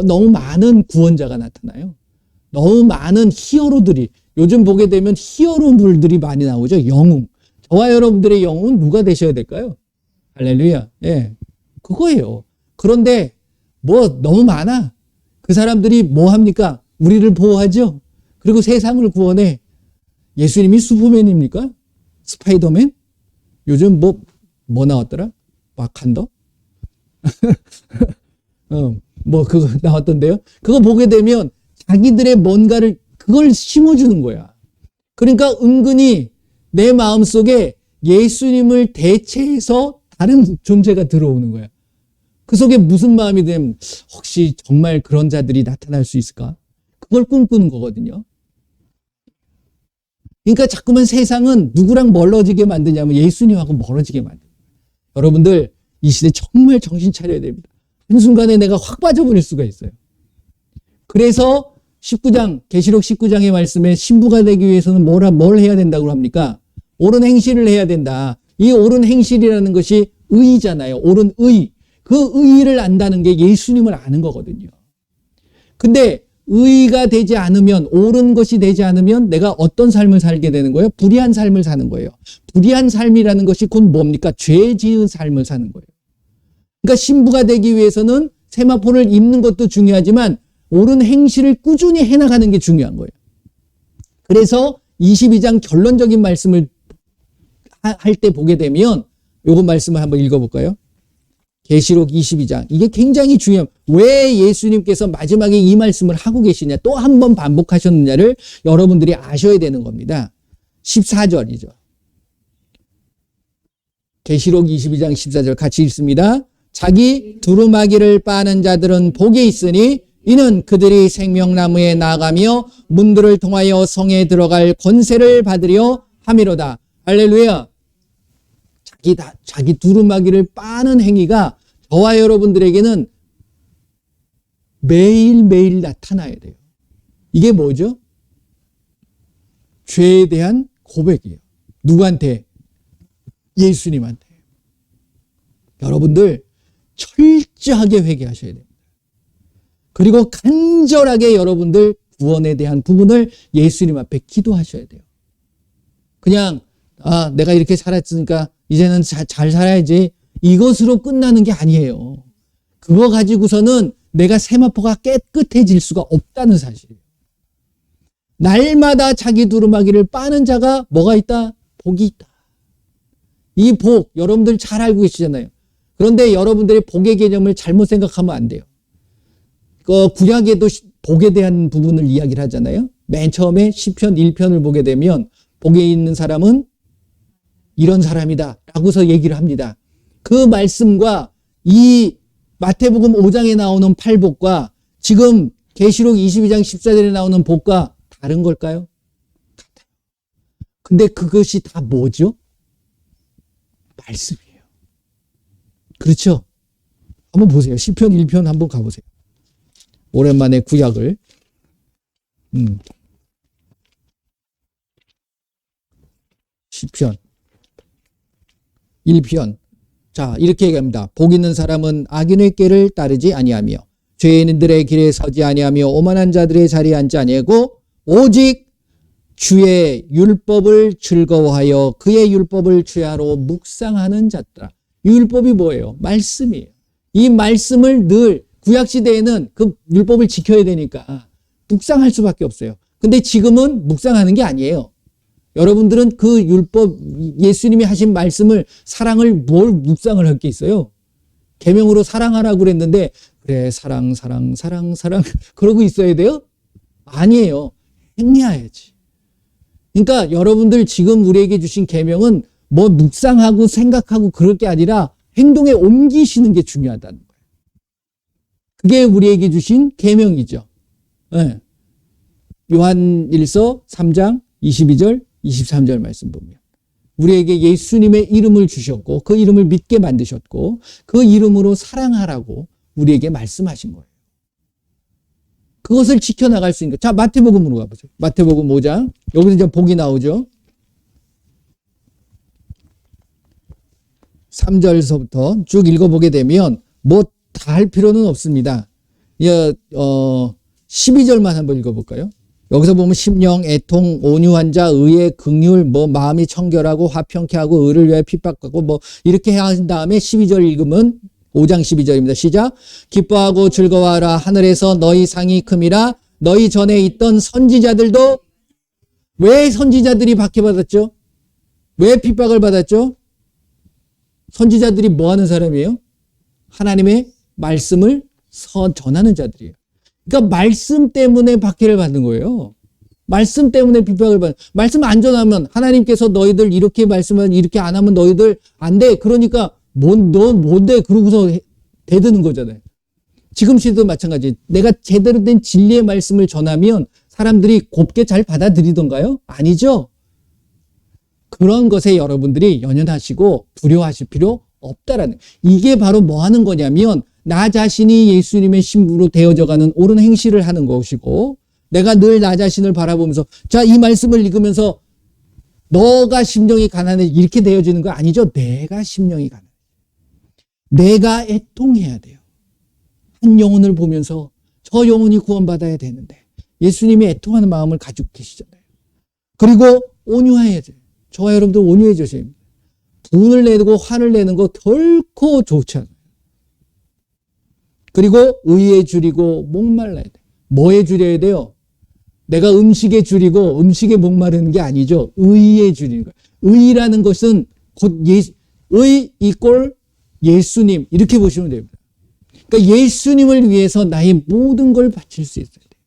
너무 많은 구원자가 나타나요. 너무 많은 히어로들이, 요즘 보게 되면 히어로물들이 많이 나오죠. 영웅. 저와 여러분들의 영웅은 누가 되셔야 될까요? 할렐루야. 예. 그거예요. 그런데 너무 많아. 그 사람들이 뭐 합니까? 우리를 보호하죠? 그리고 세상을 구원해. 예수님이 슈퍼맨입니까? 스파이더맨? 요즘 뭐 나왔더라? 와칸더? 그거 나왔던데요? 그거 보게 되면 자기들의 뭔가를 그걸 심어주는 거야. 그러니까 은근히 내 마음속에 예수님을 대체해서 다른 존재가 들어오는 거야. 그 속에 무슨 마음이 되면 혹시 정말 그런 자들이 나타날 수 있을까? 그걸 꿈꾸는 거거든요. 그러니까 자꾸만 세상은 누구랑 멀어지게 만드냐면 예수님하고 멀어지게 만드는 거예요. 여러분들 이 시대 정말 정신 차려야 됩니다. 한순간에 내가 확 빠져버릴 수가 있어요. 그래서 19장, 계시록 19장의 말씀에 신부가 되기 위해서는 뭘 해야 된다고 합니까? 옳은 행실을 해야 된다. 이 옳은 행실이라는 것이 의잖아요. 옳은 의. 그 의를 안다는 게 예수님을 아는 거거든요. 근데 의가 되지 않으면, 옳은 것이 되지 않으면 내가 어떤 삶을 살게 되는 거예요? 불의한 삶을 사는 거예요. 불의한 삶이라는 것이 곧 뭡니까? 죄 지은 삶을 사는 거예요. 그러니까 신부가 되기 위해서는 세마포를 입는 것도 중요하지만 옳은 행실을 꾸준히 해나가는 게 중요한 거예요. 그래서 22장 결론적인 말씀을 할 때 보게 되면 요거 말씀을 한번 읽어볼까요? 계시록 22장. 이게 굉장히 중요해요. 왜 예수님께서 마지막에 이 말씀을 하고 계시냐, 또 한 번 반복하셨느냐를 여러분들이 아셔야 되는 겁니다. 14절이죠. 계시록 22장 14절 같이 읽습니다. 자기 두루마기를 빠는 자들은 복이 있으니 이는 그들이 생명나무에 나아가며 문들을 통하여 성에 들어갈 권세를 받으려 함이로다. 할렐루야. 자기 두루마기를 빠는 행위가 저와 여러분들에게는 매일매일 나타나야 돼요. 이게 뭐죠? 죄에 대한 고백이에요. 누구한테? 예수님한테. 여러분들 철저하게 회개하셔야 됩니다. 그리고 간절하게 여러분들 구원에 대한 부분을 예수님 앞에 기도하셔야 돼요. 그냥 내가 이렇게 살았으니까 이제는 잘 살아야지, 이것으로 끝나는 게 아니에요. 그거 가지고서는 내가 세마포가 깨끗해질 수가 없다는 사실이에요. 날마다 자기 두루마기를 빠는 자가 뭐가 있다? 복이 있다. 이 복 여러분들 잘 알고 계시잖아요. 그런데 여러분들의 복의 개념을 잘못 생각하면 안 돼요. 구약에도 복에 대한 부분을 이야기를 하잖아요. 맨 처음에 시편 1편을 보게 되면 복에 있는 사람은 이런 사람이다 라고서 얘기를 합니다. 그 말씀과 이 마태복음 5장에 나오는 팔복과 지금 계시록 22장 14절에 나오는 복과 다른 걸까요? 같아요. 근데 그것이 다 뭐죠? 말씀이에요. 그렇죠? 한번 보세요. 시편 1편 한번 가보세요. 오랜만에 구약을. 시편 1편. 자, 이렇게 얘기합니다. 복 있는 사람은 악인의 길을 따르지 아니하며 죄인들의 길에 서지 아니하며 오만한 자들의 자리에 앉지 아니하고 오직 주의 율법을 즐거워하여 그의 율법을 주야로 묵상하는 자들아. 이 율법이 뭐예요? 말씀이에요. 이 말씀을 늘 구약시대에는 그 율법을 지켜야 되니까 묵상할 수밖에 없어요. 근데 지금은 묵상하는 게 아니에요. 여러분들은 그 율법, 예수님이 하신 말씀을, 사랑을 뭘 묵상을 할 게 있어요? 계명으로 사랑하라고 그랬는데, 그래, 사랑, 그러고 있어야 돼요? 아니에요. 행해야지. 그러니까 여러분들 지금 우리에게 주신 계명은 뭐 묵상하고 생각하고 그럴 게 아니라 행동에 옮기시는 게 중요하다는 거예요. 그게 우리에게 주신 계명이죠. 네. 요한일서 3장 22절, 23절 말씀 보면 우리에게 예수님의 이름을 주셨고 그 이름을 믿게 만드셨고 그 이름으로 사랑하라고 우리에게 말씀하신 거예요. 그것을 지켜나갈 수 있는 거. 자, 마태복음으로 가보죠. 마태복음 5장. 여기서 이제 복이 나오죠. 3절서부터 쭉 읽어보게 되면 뭐 다 할 필요는 없습니다. 12절만 한번 읽어볼까요? 여기서 보면 심령, 애통, 온유한 자, 의의 긍휼, 뭐 마음이 청결하고 화평케 하고 의를 위하여 핍박하고 뭐 이렇게 해야 한 다음에 12절 읽으면 5장 12절입니다. 시작. 기뻐하고 즐거워하라. 하늘에서 너희 상이 큼이라. 너희 전에 있던 선지자들도. 왜 선지자들이 박해받았죠? 왜 핍박을 받았죠? 선지자들이 뭐 하는 사람이에요? 하나님의 말씀을 전하는 자들이에요. 그러니까 말씀 때문에 박해를 받는 거예요. 말씀 때문에 핍박을 받는. 말씀 안 전하면 하나님께서 너희들 이렇게 말씀을 이렇게 안 하면 너희들 안 돼. 그러니까 너 뭔데? 그러고서 대드는 거잖아요. 지금 시대도 마찬가지. 내가 제대로 된 진리의 말씀을 전하면 사람들이 곱게 잘 받아들이던가요? 아니죠. 그런 것에 여러분들이 연연하시고 두려워하실 필요 없다라는. 이게 바로 뭐 하는 거냐면 나 자신이 예수님의 신부로 되어져가는 옳은 행실을 하는 것이고 내가 늘 나 자신을 바라보면서 자, 이 말씀을 읽으면서 너가 심령이 가난해 이렇게 되어지는 거 아니죠. 내가 심령이 가난해. 내가 애통해야 돼요. 한 영혼을 보면서 저 영혼이 구원받아야 되는데 예수님이 애통하는 마음을 가지고 계시잖아요. 그리고 온유해야 돼요. 저와 여러분들 온유해져야 됩니다. 분을 내고 화를 내는 거 결코 좋지 않아요. 그리고 의에 줄이고 목말라야 돼요. 뭐에 줄여야 돼요? 내가 음식에 줄이고 음식에 목마르는 게 아니죠. 의에 줄이는 거예요. 의라는 것은 곧 의 이꼴 예수님 이렇게 보시면 됩니다. 그러니까 예수님을 위해서 나의 모든 걸 바칠 수 있어야 돼요.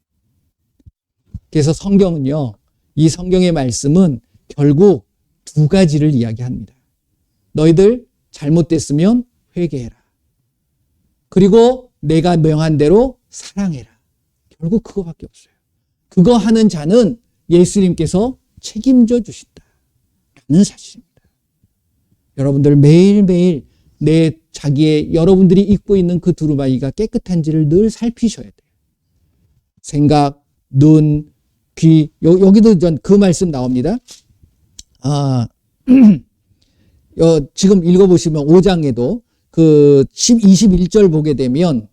그래서 성경은요. 이 성경의 말씀은 결국 두 가지를 이야기합니다. 너희들 잘못됐으면 회개해라. 그리고 내가 명한 대로 사랑해라. 결국 그거밖에 없어요. 그거 하는 자는 예수님께서 책임져 주신다라는 사실입니다. 여러분들 매일매일 내 자기의 여러분들이 입고 있는 그 두루마기가 깨끗한지를 늘 살피셔야 돼요. 생각, 눈, 귀. 여기도 그 말씀 나옵니다. 지금 읽어보시면 5장에도 그 21절 보게 되면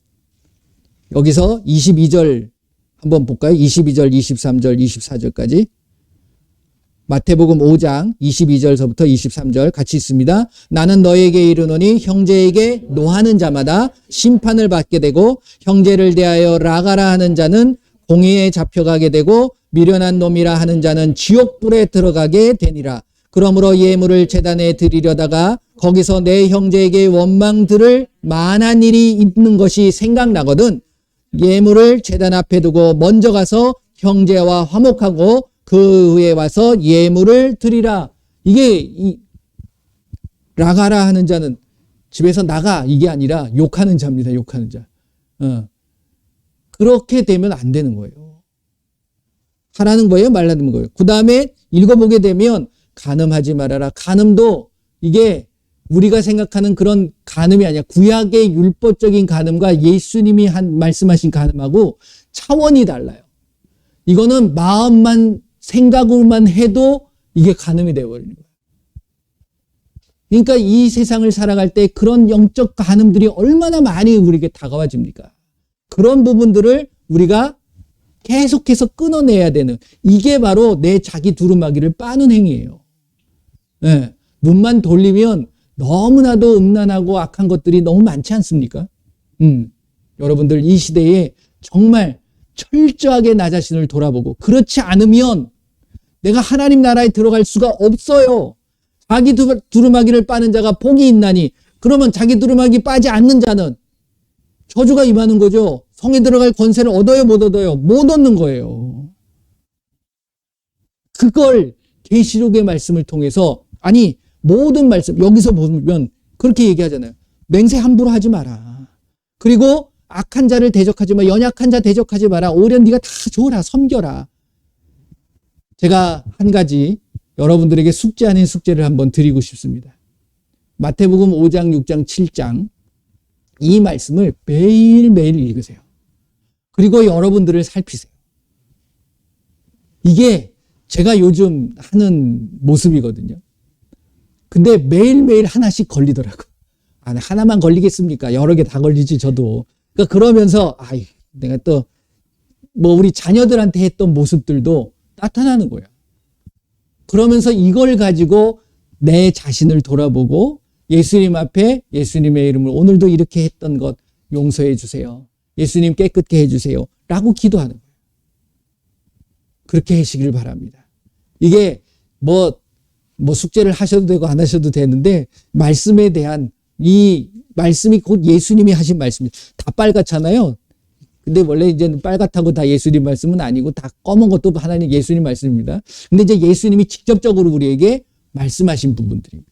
여기서 22절 한번 볼까요? 22절, 23절, 24절까지. 마태복음 5장 22절서부터 23절 같이 있습니다. 나는 너에게 이르노니 형제에게 노하는 자마다 심판을 받게 되고 형제를 대하여 라가라 하는 자는 공의에 잡혀가게 되고 미련한 놈이라 하는 자는 지옥불에 들어가게 되니라. 그러므로 예물을 제단에 드리려다가 거기서 내 형제에게 원망 들을 만한 일이 있는 것이 생각나거든 예물을 제단 앞에 두고 먼저 가서 형제와 화목하고 그 후에 와서 예물을 드리라. 이게 라가라 하는 자는 집에서 나가 이게 아니라 욕하는 자입니다. 욕하는 자. 그렇게 되면 안 되는 거예요. 하라는 거예요? 말라는 거예요? 그 다음에 읽어보게 되면 간음하지 말아라. 간음도 이게 우리가 생각하는 그런 간음이 아니야. 구약의 율법적인 간음과 예수님이 말씀하신 간음하고 차원이 달라요. 이거는 마음만 생각으로만 해도 이게 간음이 되어버리는 거예요. 그러니까 이 세상을 살아갈 때 그런 영적 간음들이 얼마나 많이 우리에게 다가와집니까? 그런 부분들을 우리가 계속해서 끊어내야 되는 이게 바로 내 자기 두루마기를 빠는 행위예요. 네. 눈만 돌리면 너무나도 음란하고 악한 것들이 너무 많지 않습니까? 여러분들 이 시대에 정말 철저하게 나 자신을 돌아보고, 그렇지 않으면 내가 하나님 나라에 들어갈 수가 없어요. 자기 두루마기를 빠는 자가 복이 있나니, 그러면 자기 두루마기 빠지 않는 자는 저주가 임하는 거죠. 성에 들어갈 권세를 얻어요, 못 얻어요? 못 얻는 거예요. 그걸 계시록의 말씀을 통해서, 아니 모든 말씀 여기서 보면 그렇게 얘기하잖아요. 맹세 함부로 하지 마라. 그리고 악한 자를 대적하지 마. 연약한 자 대적하지 마라. 오히려 네가 다 줘라. 섬겨라. 제가 한 가지 여러분들에게 숙제 아닌 숙제를 한번 드리고 싶습니다. 마태복음 5장, 6장, 7장 이 말씀을 매일매일 읽으세요. 그리고 여러분들을 살피세요. 이게 제가 요즘 하는 모습이거든요. 근데 매일매일 하나씩 걸리더라고요. 하나만 걸리겠습니까? 여러 개 다 걸리지, 저도. 그러니까 그러면서, 내가 또, 우리 자녀들한테 했던 모습들도 나타나는 거예요. 그러면서 이걸 가지고 내 자신을 돌아보고 예수님 앞에 예수님의 이름을 오늘도 이렇게 했던 것 용서해 주세요. 예수님 깨끗게 해주세요. 라고 기도하는 거예요. 그렇게 하시길 바랍니다. 이게 숙제를 하셔도 되고 안 하셔도 되는데, 말씀에 대한 이 말씀이 곧 예수님이 하신 말씀이에요. 다 빨갛잖아요. 근데 원래 이제 빨갛다고 다 예수님 말씀은 아니고, 다 검은 것도 하나님 예수님 말씀입니다. 근데 이제 예수님이 직접적으로 우리에게 말씀하신 부분들입니다.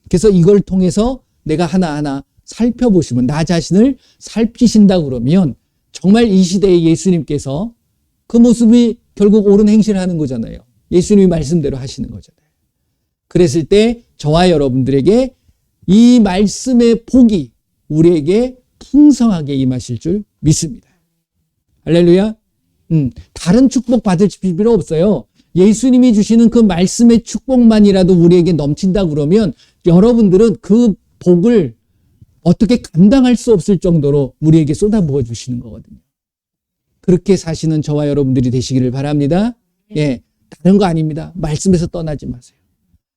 그래서 이걸 통해서 내가 하나하나 살펴보시면, 나 자신을 살피신다 그러면 정말 이 시대에 예수님께서 그 모습이 결국 옳은 행실을 하는 거잖아요. 예수님이 말씀대로 하시는 거잖아요. 그랬을 때 저와 여러분들에게 이 말씀의 복이 우리에게 풍성하게 임하실 줄 믿습니다. 할렐루야. 다른 축복 받을 필요 없어요. 예수님이 주시는 그 말씀의 축복만이라도 우리에게 넘친다 그러면 여러분들은 그 복을 어떻게 감당할 수 없을 정도로 우리에게 쏟아부어 주시는 거거든요. 그렇게 사시는 저와 여러분들이 되시기를 바랍니다. 예, 다른 거 아닙니다. 말씀에서 떠나지 마세요.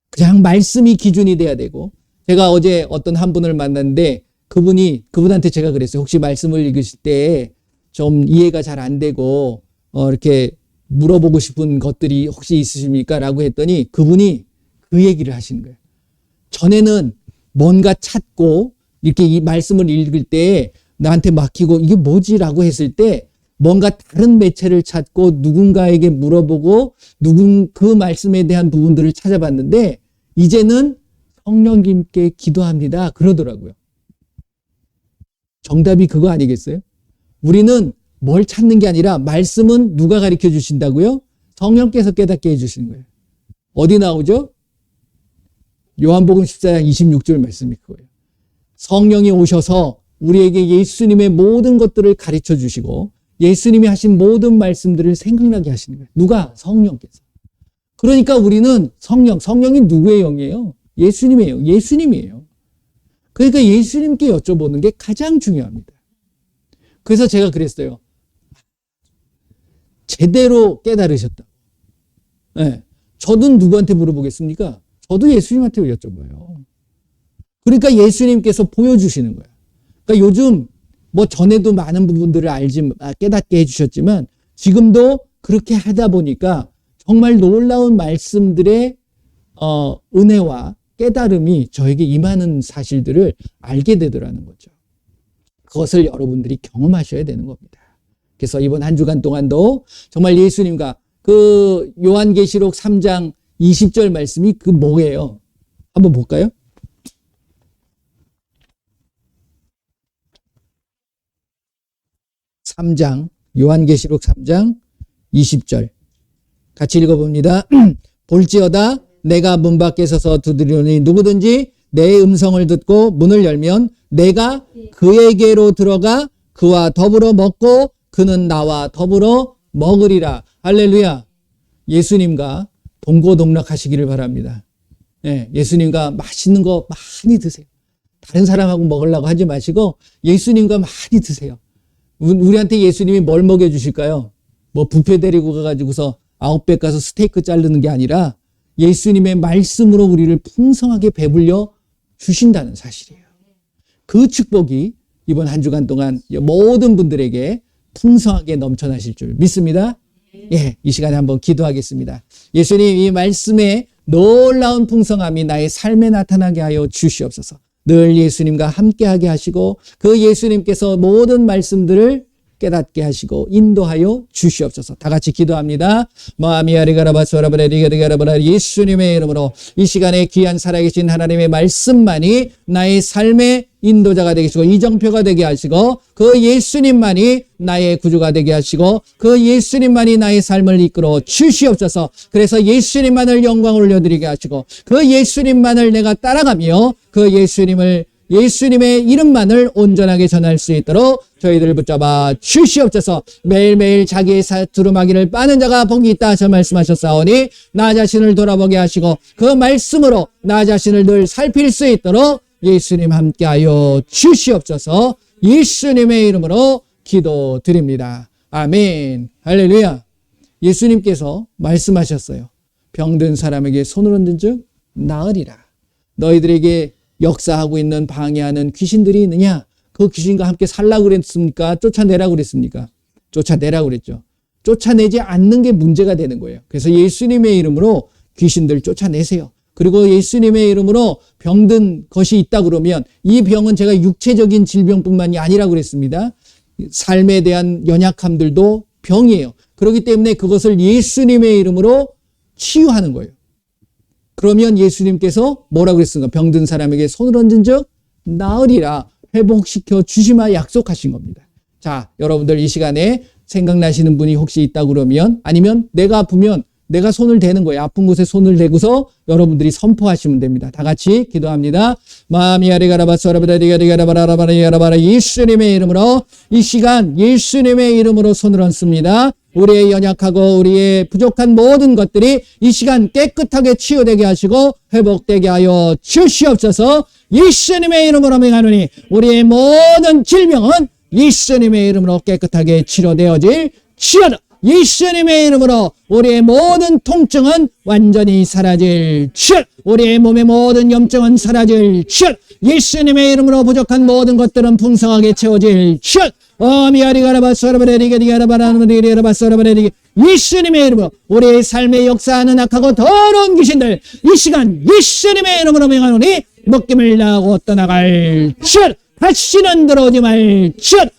그냥 말씀이 기준이 돼야 되고, 제가 어제 어떤 한 분을 만났는데 그분한테 제가 그랬어요. 혹시 말씀을 읽으실 때 좀 이해가 잘 안 되고 이렇게 물어보고 싶은 것들이 혹시 있으십니까? 라고 했더니 그분이 그 얘기를 하시는 거예요. 전에는 뭔가 찾고 이렇게 이 말씀을 읽을 때 나한테 막히고 이게 뭐지? 라고 했을 때 뭔가 다른 매체를 찾고 누군가에게 물어보고 그 말씀에 대한 부분들을 찾아봤는데, 이제는 성령님께 기도합니다. 그러더라고요. 정답이 그거 아니겠어요? 우리는 뭘 찾는 게 아니라 말씀은 누가 가르쳐 주신다고요? 성령께서 깨닫게 해주시는 거예요. 어디 나오죠? 요한복음 14장 26절 말씀이 그거예요. 성령이 오셔서 우리에게 예수님의 모든 것들을 가르쳐 주시고 예수님이 하신 모든 말씀들을 생각나게 하시는 거예요. 누가? 성령께서. 그러니까 우리는 성령이 누구의 영이에요? 예수님의 영, 예수님이에요. 그러니까 예수님께 여쭤보는 게 가장 중요합니다. 그래서 제가 그랬어요. 제대로 깨달으셨다. 네. 저도 누구한테 물어보겠습니까? 저도 예수님한테 여쭤봐요. 그러니까 예수님께서 보여주시는 거예요. 그러니까 요즘 전에도 많은 부분들을 깨닫게 해주셨지만 지금도 그렇게 하다 보니까 정말 놀라운 말씀들의 은혜와 깨달음이 저에게 임하는 사실들을 알게 되더라는 거죠. 그것을 여러분들이 경험하셔야 되는 겁니다. 그래서 이번 한 주간 동안도 정말 예수님과 그 요한계시록 3장 20절 말씀이 그 뭐예요? 한번 볼까요? 요한계시록 3장 20절 같이 읽어봅니다. 볼지어다 내가 문 밖에 서서 두드리노니 누구든지 내 음성을 듣고 문을 열면 내가 그에게로 들어가 그와 더불어 먹고 그는 나와 더불어 먹으리라. 할렐루야. 예수님과 동고동락하시기를 바랍니다. 네, 예수님과 맛있는 거 많이 드세요. 다른 사람하고 먹으려고 하지 마시고 예수님과 많이 드세요. 우리한테 예수님이 뭘 먹여주실까요? 뷔페 데리고 가가지고서 아웃백 가서 스테이크 자르는 게 아니라 예수님의 말씀으로 우리를 풍성하게 배불려 주신다는 사실이에요. 그 축복이 이번 한 주간 동안 모든 분들에게 풍성하게 넘쳐나실 줄 믿습니다. 예, 이 시간에 한번 기도하겠습니다. 예수님, 이 말씀에 놀라운 풍성함이 나의 삶에 나타나게 하여 주시옵소서. 늘 예수님과 함께하게 하시고 그 예수님께서 모든 말씀들을 깨닫게 하시고 인도하여 주시옵소서. 다 같이 기도합니다. 예수님의 이름으로 이 시간에 귀한 살아계신 하나님의 말씀만이 나의 삶의 인도자가 되시고 이정표가 되게 하시고 그 예수님만이 나의 구주가 되게 하시고 그 예수님만이 나의 삶을 이끌어 주시옵소서. 그래서 예수님만을 영광을 올려드리게 하시고 그 예수님만을 내가 따라가며 그 예수님의 이름만을 온전하게 전할 수 있도록 저희들을 붙잡아 주시옵소서. 매일매일 자기의 두루마기를 빠는 자가 복이 있다 하셔 말씀하셨사오니 나 자신을 돌아보게 하시고 그 말씀으로 나 자신을 늘 살필 수 있도록 예수님 함께하여 주시옵소서. 예수님의 이름으로 기도드립니다. 아멘. 할렐루야. 예수님께서 말씀하셨어요. 병든 사람에게 손을 얹은 즉 나으리라. 너희들에게 역사하고 있는 방해하는 귀신들이 있느냐? 그 귀신과 함께 살라고 그랬습니까? 쫓아내라고 그랬습니까? 쫓아내라고 그랬죠. 쫓아내지 않는 게 문제가 되는 거예요. 그래서 예수님의 이름으로 귀신들 쫓아내세요. 그리고 예수님의 이름으로 병든 것이 있다 그러면 이 병은 제가 육체적인 질병뿐만이 아니라고 그랬습니다. 삶에 대한 연약함들도 병이에요. 그렇기 때문에 그것을 예수님의 이름으로 치유하는 거예요. 그러면 예수님께서 뭐라고 그랬습니까? 병든 사람에게 손을 얹은 즉 나으리라. 회복시켜 주시마 약속하신 겁니다. 자, 여러분들 이 시간에 생각나시는 분이 혹시 있다 그러면 아니면 내가 아프면 내가 손을 대는 거예요. 아픈 곳에 손을 대고서 여러분들이 선포하시면 됩니다. 다 같이 기도합니다. 예수님의 이름으로 이 시간 예수님의 이름으로 손을 얹습니다. 우리의 연약하고 우리의 부족한 모든 것들이 이 시간 깨끗하게 치유되게 하시고 회복되게 하여 주시옵소서. 예수님의 이름으로 명하노니 우리의 모든 질병은 예수님의 이름으로 깨끗하게 치료되어질 치료다. 예수님의 이름으로 우리의 모든 통증은 완전히 사라질 칠. 우리의 몸의 모든 염증은 사라질 칠. 예수님의 이름으로 부족한 모든 것들은 풍성하게 채워질 칠. 예수님의 이름으로 우리의 삶에 역사하는 악하고 더러운 귀신들 이 시간 예수님의 이름으로 명하노니 먹김을 나고 떠나갈 칠. 다시는 들어오지 말 칠.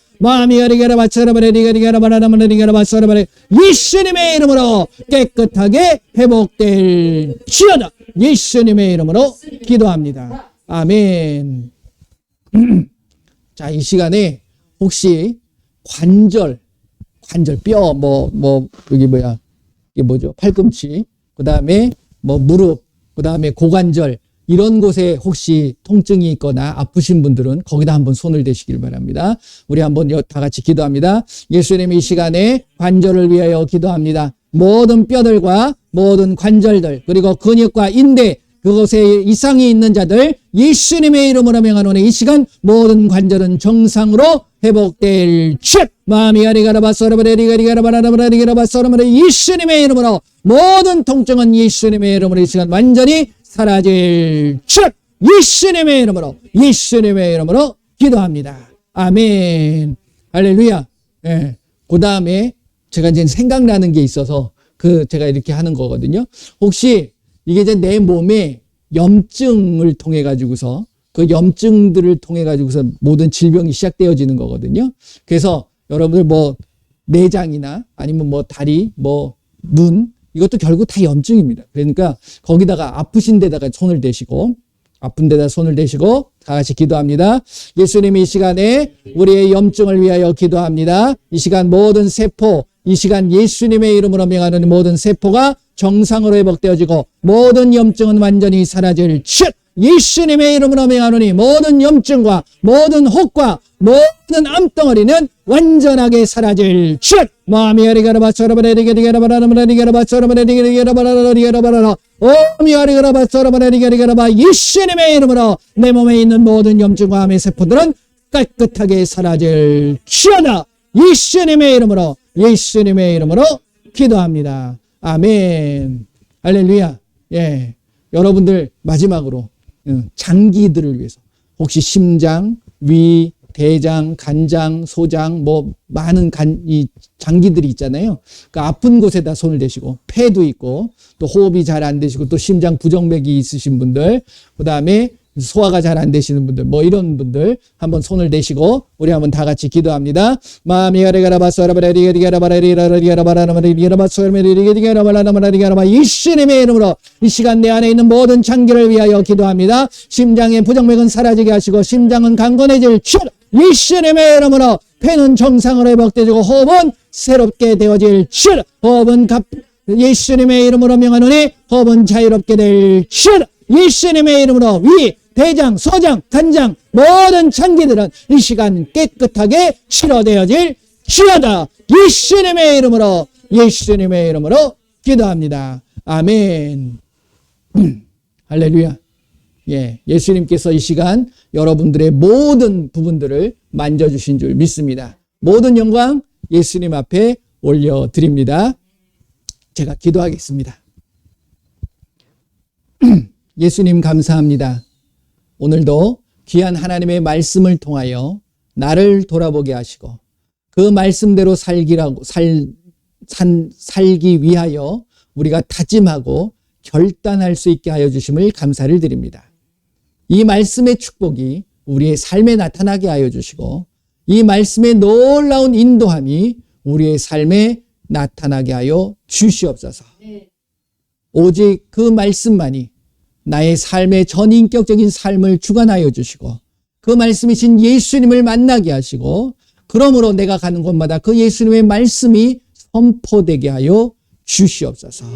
예수님의 이름으로 깨끗하게 회복될 지어다. 예수님의 이름으로 기도합니다. 아멘. 자, 이 시간에 혹시 관절 뼈 이게 뭐죠? 팔꿈치, 그 다음에 무릎, 그 다음에 고관절 이런 곳에 혹시 통증이 있거나 아프신 분들은 거기다 한번 손을 대시길 바랍니다. 우리 한번 다 같이 기도합니다. 예수님 이 시간에 관절을 위하여 기도합니다. 모든 뼈들과 모든 관절들 그리고 근육과 인대 그곳에 이상이 있는 자들 예수님의 이름으로 명하노니 이 시간 모든 관절은 정상으로 회복될 책 예수님의 이름으로 모든 통증은 예수님의 이름으로 이 시간 완전히 사라질 책 예수님의 이름으로 기도합니다. 아멘. 할렐루야. 예. 그 다음에 제가 이제 생각나는 게 있어서 제가 이렇게 하는 거거든요. 혹시 이게 이제 내 몸에 염증을 통해 가지고서 그 염증들을 통해 가지고서 모든 질병이 시작되어지는 거거든요. 그래서 여러분들 내장이나 아니면 다리, 눈 이것도 결국 다 염증입니다. 그러니까 거기다가 아프신 데다가 손을 대시고 아픈 데다 손을 대시고 다 같이 기도합니다. 예수님 이 시간에 우리의 염증을 위하여 기도합니다. 이 시간 모든 세포 이 시간 예수님의 이름으로 명하는 모든 세포가 정상으로 회복되어지고 모든 염증은 완전히 사라질 칠 예수님의 이름으로 명하노니 모든 염증과 모든 혹과 모든 암덩어리는 완전하게 사라질 칠 예수님의 이름으로 내 몸에 있는 모든 염증과 암의 세포들은 깨끗하게 사라질 치어다. 예수님의 이름으로 기도합니다. 아멘. 할렐루야. 예. 여러분들 마지막으로 장기들을 위해서 혹시 심장, 위, 대장, 간장, 소장, 뭐 많은 이 장기들이 있잖아요. 그 아픈 곳에다 손을 대시고, 폐도 있고, 또 호흡이 잘 안 되시고, 또 심장 부정맥이 있으신 분들, 그 다음에 소화가 잘 안 되시는 분들, 뭐 이런 분들 한번 손을 대시고 우리 한번 다 같이 기도합니다. 예수님의 이름으로 이 시간 내 안에 있는 모든 장기를 위하여 기도합니다. 심장의 부정맥은 사라지게 하시고 심장은 강건해질 주 예수님의 이름으로 폐는 정상으로 회복되고 호흡은 새롭게 되어질 주 호흡은 예수님의 이름으로 명하노니 호흡은 자유롭게 될 주 예수님의 이름으로 위 대장, 소장, 간장 모든 장기들은 이 시간 깨끗하게 치료되어질 주여다. 예수님의 이름으로 기도합니다. 아멘. 할렐루야. 예, 예수님께서 이 시간 여러분들의 모든 부분들을 만져주신 줄 믿습니다. 모든 영광 예수님 앞에 올려드립니다. 제가 기도하겠습니다. 예수님 감사합니다. 오늘도 귀한 하나님의 말씀을 통하여 나를 돌아보게 하시고 그 말씀대로 살기 위하여 우리가 다짐하고 결단할 수 있게 하여 주심을 감사를 드립니다. 이 말씀의 축복이 우리의 삶에 나타나게 하여 주시고 이 말씀의 놀라운 인도함이 우리의 삶에 나타나게 하여 주시옵소서. 오직 그 말씀만이 나의 삶의 전인격적인 삶을 주관하여 주시고 그 말씀이신 예수님을 만나게 하시고 그러므로 내가 가는 곳마다 그 예수님의 말씀이 선포되게 하여 주시옵소서.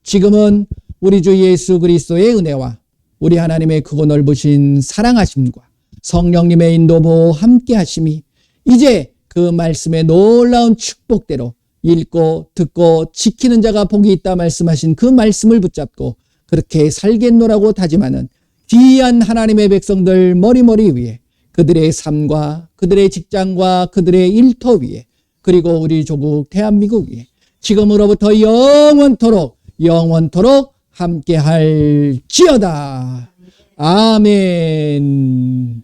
지금은 우리 주 예수 그리스도의 은혜와 우리 하나님의 크고 넓으신 사랑하심과 성령님의 인도 보호 함께 하심이 이제 그 말씀의 놀라운 축복대로 읽고 듣고 지키는 자가 복이 있다 말씀하신 그 말씀을 붙잡고 그렇게 살겠노라고 다짐하는 귀한 하나님의 백성들 머리머리 위에 그들의 삶과 그들의 직장과 그들의 일터 위에 그리고 우리 조국 대한민국 위에 지금으로부터 영원토록 함께 할지어다. 아멘.